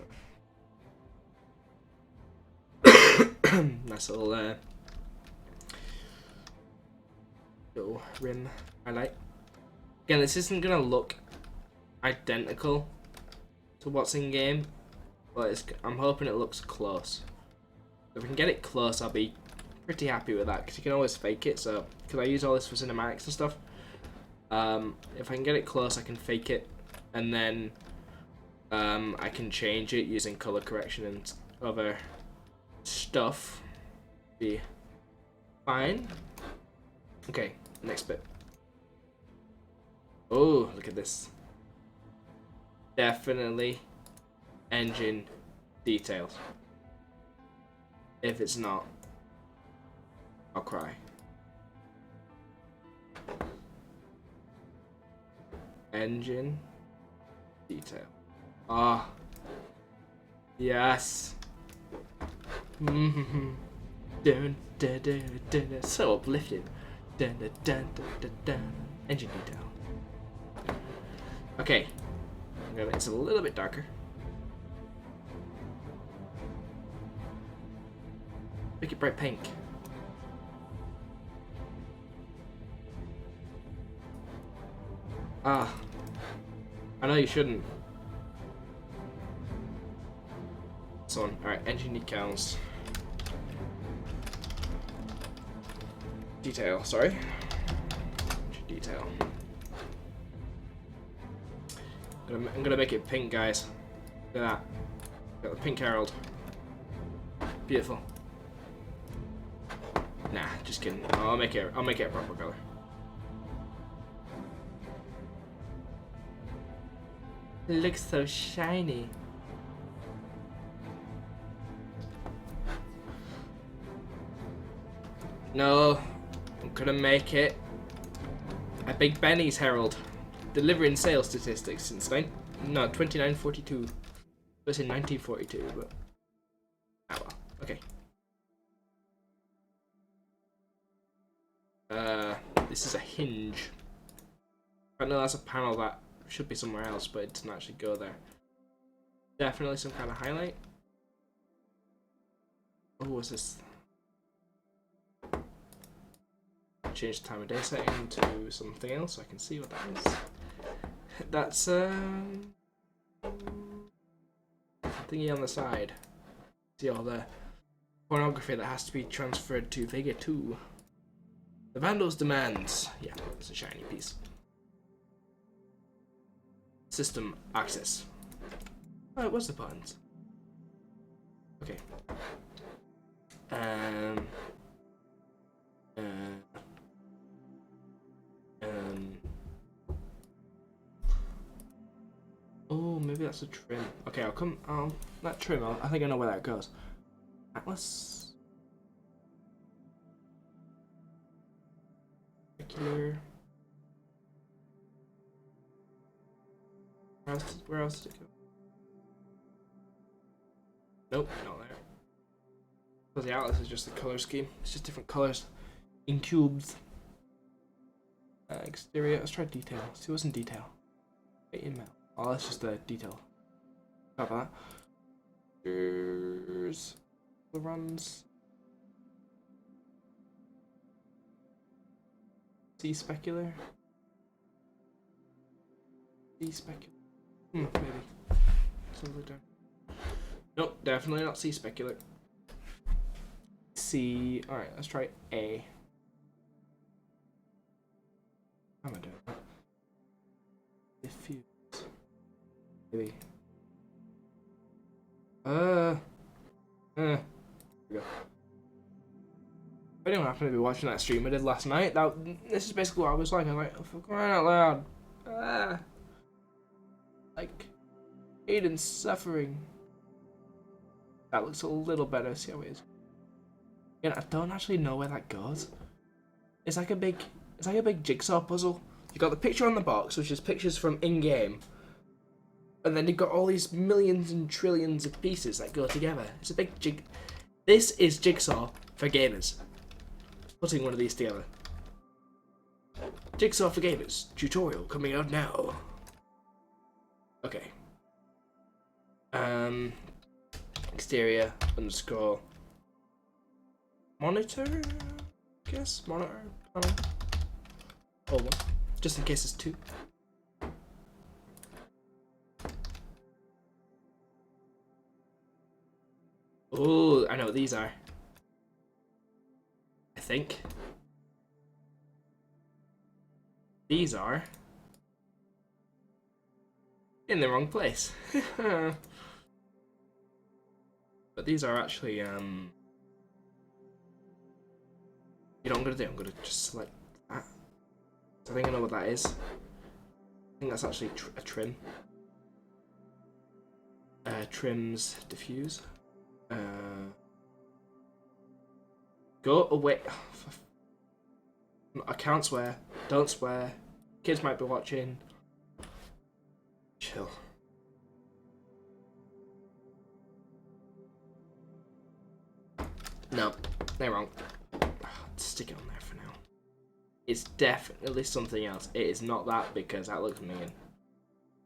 nice little rim highlight. Again, this isn't gonna look identical to what's in game, but I'm hoping it looks close. If we can get it close, I'll be pretty happy with that, because you can always fake it. So because I use all this for cinematics and stuff, if I can get it close, I can fake it, and then I can change it using color correction and other stuff. Be fine. Okay, next bit. Oh, look at this. Definitely engine details. If it's not, I'll cry. Engine detail. Ah, yes. Dun, dun, dun, dun, dun. So uplifting. Dun, dun, dun, dun, dun, dun. Engine detail. Okay, it's a little bit darker. Make it bright pink. Ah, I know you shouldn't. This one. Alright, engine decals. Detail, sorry. Engine detail. I'm gonna make it pink, guys. Look at that. Got the pink herald. Beautiful. Nah, just kidding. I'll make it a proper color. It looks so shiny. No, I'm gonna make it a Big Benny's Herald. Delivering sales statistics since 2942. I was in 1942, but oh well. Okay. This is a hinge. I know that's a panel that should be somewhere else, but it doesn't actually go there. Definitely some kind of highlight. Oh, what's this? Change the time of day setting to something else so I can see what that is. That's thingy on the side. See all the pornography that has to be transferred to Figure 2. The Vandal's demands. Yeah, it's a shiny piece. System access. Oh, what's the buttons? Okay. Oh, maybe that's a trim. Okay, that trim, I think I know where that goes. Atlas. Specular. Where else did it go? Nope, not there. Because the Atlas is just the color scheme. It's just different colors in cubes. Exterior. Let's try detail. See what's in detail. Email. Oh, that's just the detail. How about that? There's the runs. C specular. C specular. Maybe. Something down. Nope, definitely not C specular. C. Alright, let's try A. How am I doing? Diffuse. Maybe. There we go. If anyone happened to be watching that stream I did last night, this is basically what I was like. I was like, for crying out loud. Like, Aiden's suffering. That looks a little better. See how it is. Yeah, I don't actually know where that goes. It's like a big jigsaw puzzle. You got the picture on the box, which is pictures from in-game, and then you've got all these millions and trillions of pieces that go together. It's a big jig. This is Jigsaw for gamers. Putting one of these together. Jigsaw for gamers tutorial coming out now. Okay. Exterior underscore monitor. I guess monitor panel. Hold on, just in case it's two. Oh, I know what these are. I think these are in the wrong place. But these are actually you know what I'm gonna do? I'm gonna just select that. I think I know what that is. I think that's actually a trim. Trims diffuse. Go away. I can't swear. Don't swear. Kids might be watching. Chill. No, they're wrong. Stick it on there for now. It's definitely something else. It is not that because that looks mean.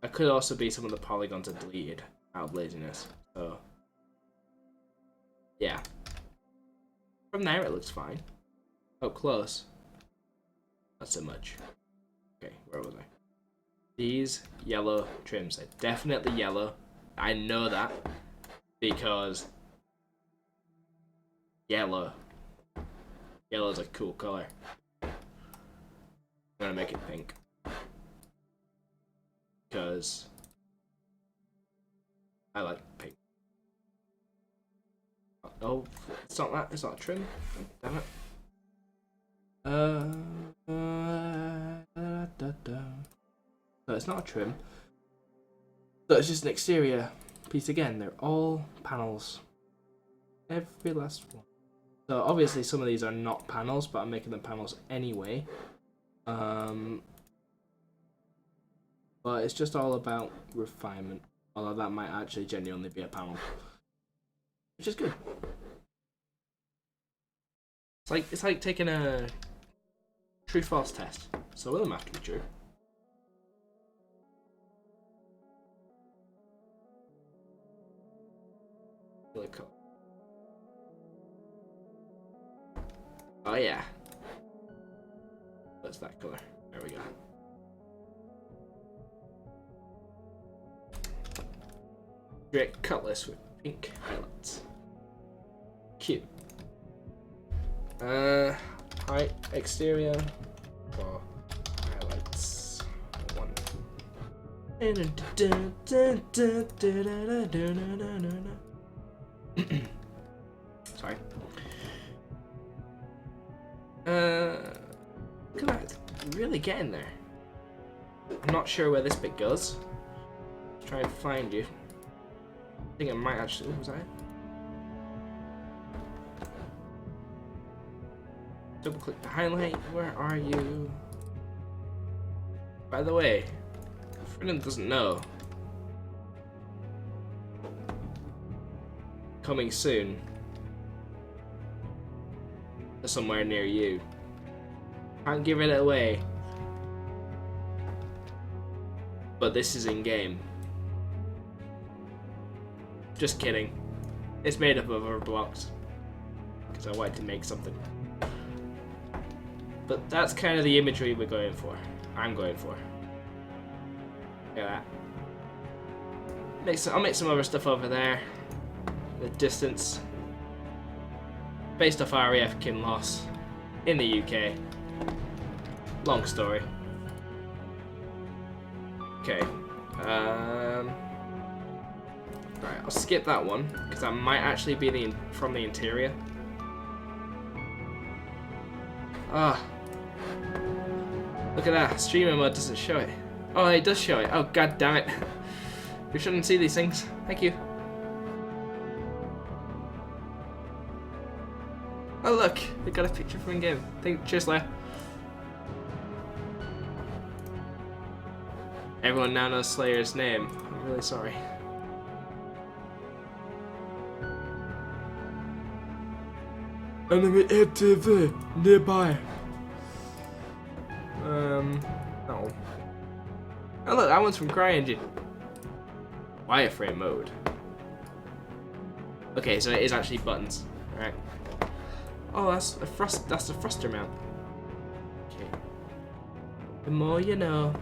It could also be some of the polygons are deleted out of laziness. So, yeah. From there, it looks fine. Up close, not so much. Okay, where was I? These yellow trims are definitely yellow. I know that because yellow. Yellow's a cool color. I'm gonna make it pink because I like pink. Oh, it's not that. It's not a trim. Damn it. No, it's not a trim. So it's just an exterior piece again. They're all panels. Every last one. So obviously some of these are not panels, but I'm making them panels anyway. But it's just all about refinement. Although that might actually genuinely be a panel, which is good. It's like taking a true-false test. So will them have to be true. Really cool. Oh yeah. What's that color? There we go. Great cutlass with pink highlights. Cute. Height, exterior for highlights. 1. Sorry. Look at that. Really getting there. I'm not sure where this bit goes. Let's try and find you. I think I might actually. Was I? Double click the highlight. Where are you? By the way, Freedom doesn't know. Coming soon. Somewhere near you. Can't give it away. But this is in game. Just kidding. It's made up of other blocks. Because I wanted to make something. But that's kind of the imagery we're going for. I'm going for. Look at that. I'll make some other stuff over there. The distance. Based off RAF Kinloss. In the UK. Long story. Okay. Right, I'll skip that one. Because that might actually be from the interior. Ah. Look at that. Streamer mode doesn't show it. Oh, it does show it. Oh, god damn it. We shouldn't see these things. Thank you. Oh, look. We got a picture from in-game. Cheers, Leia. Everyone now knows Slayer's name. I'm really sorry. Enemy ATV nearby. No. Oh look, that one's from CryEngine. Wireframe mode. Okay, so it is actually buttons. Alright. Oh, that's a thruster mount. Okay. The more you know.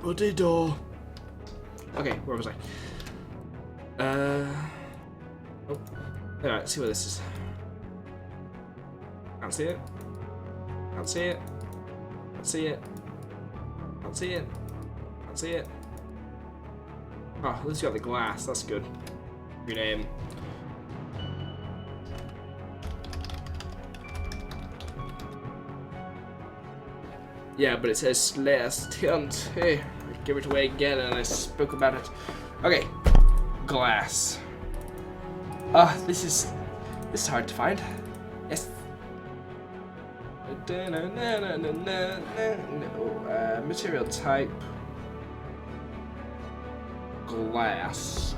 Bloody door. Okay, where was I? Oh. Alright, see what this is. Can't see it. Can't see it. Can't see it. Can't see it. Can't see it. Oh, at least got the glass. That's good. Rename. Yeah, but it says last hint. Hey, give it away again, and I spoke about it. Okay, glass. Ah, this is hard to find. Yes. Material type. Glass.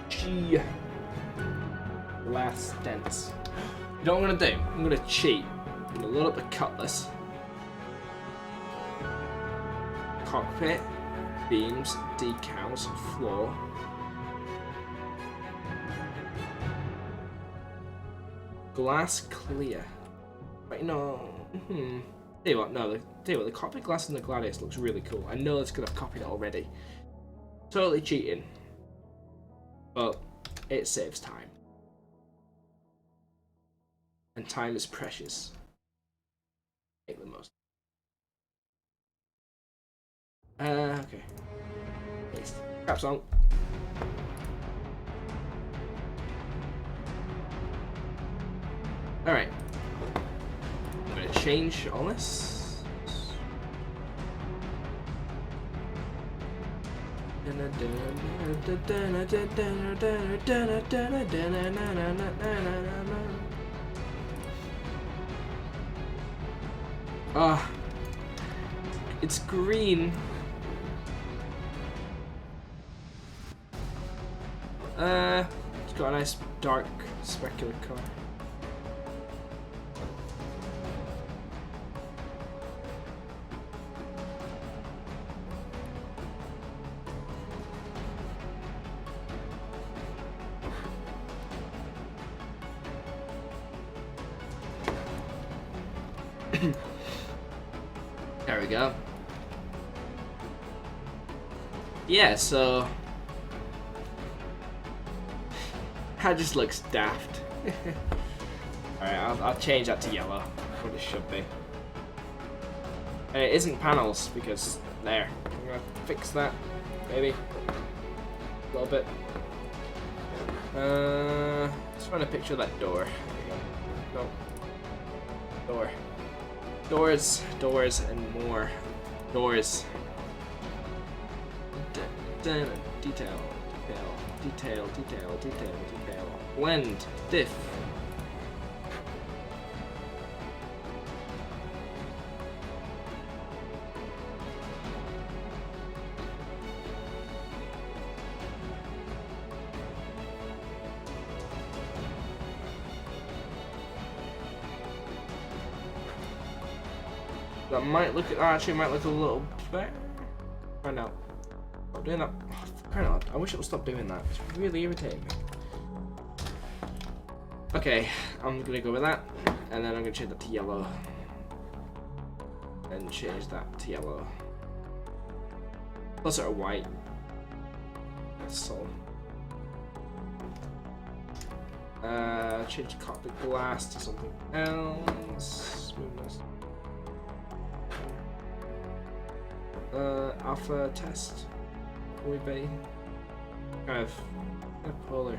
G. Glass dense. You know what I'm gonna do? I'm gonna cheat. I'm gonna load up the cutlass. Cockpit, beams, decals, floor. Glass clear. Wait, no. Tell you what, no. The cockpit glass in the Gladius looks really cool. I know it's gonna have copied it already. Totally cheating. But it saves time. And time is precious. Make the most. Okay. Paste. Caps on. Alright. I'm gonna change all this. Ah, it's green. It's got a nice dark specular color. There we go. Yeah, so that just looks daft. Alright, I'll change that to yellow, what it should be. And it isn't panels because there. I'm gonna fix that, maybe a little bit. Just find a picture of that door. There we go. No. Door. Doors, doors, and more doors. Detail, detail, detail, detail, detail. Blend, diff. That might look, actually might look a little better. Find out. Stop doing that. Oh, I wish it would stop doing that. It's really irritating me. Okay, I'm gonna go with that, and then I'm gonna change that to yellow, and change that to yellow. Plus sort of white. So, change the cockpit glass to something else. Smoothness. Alpha test. Would be kind of polar.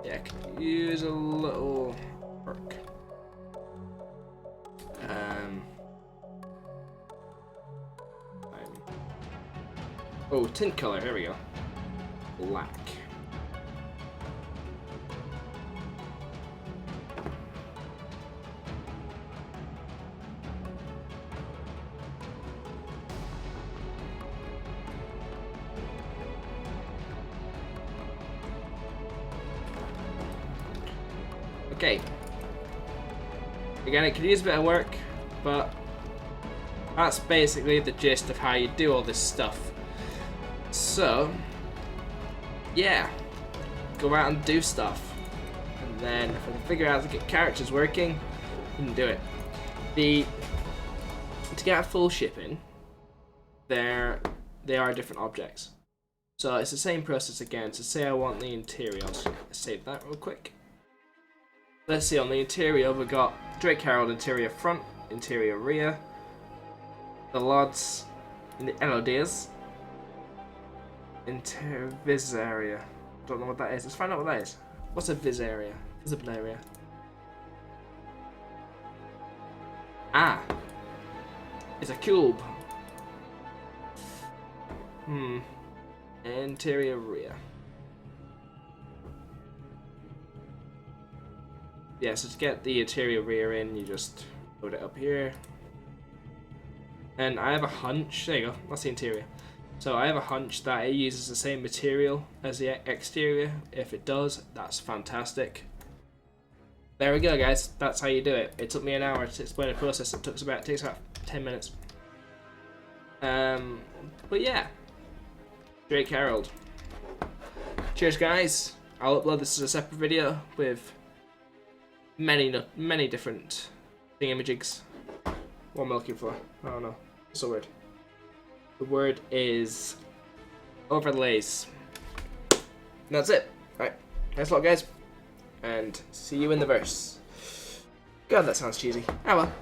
Yeah, could use a little work. Oh, tint color. Here we go. Black. Okay. Again, it could use a bit of work, but that's basically the gist of how you do all this stuff. So, yeah, go out and do stuff, and then if I can figure out how to get characters working, you can do it. To get full shipping, they are different objects. So it's the same process again. So say I want the interior. I'll just save that real quick. Let's see, on the interior we've got Drake Herald interior front, interior rear, the LODs, and the LODs, interior vis area. Don't know what that is. Let's find out what that is. What's a vis area? Visible area. Ah, it's a cube. Interior rear. Yeah, so to get the interior rear in, you just load it up here. And I have a hunch, there you go, that's the interior. So I have a hunch that it uses the same material as the exterior. If it does, that's fantastic. There we go, guys, that's how you do it. It took me an hour to explain the process. It takes about 10 minutes. But yeah, Drake Herald. Cheers, guys. I'll upload this as a separate video with many different thingamajigs. What am I looking for? I don't know. What's the word? The word is overlays. And that's it. Right. Thanks a lot, guys. And see you in the verse. God, that sounds cheesy. Ah well.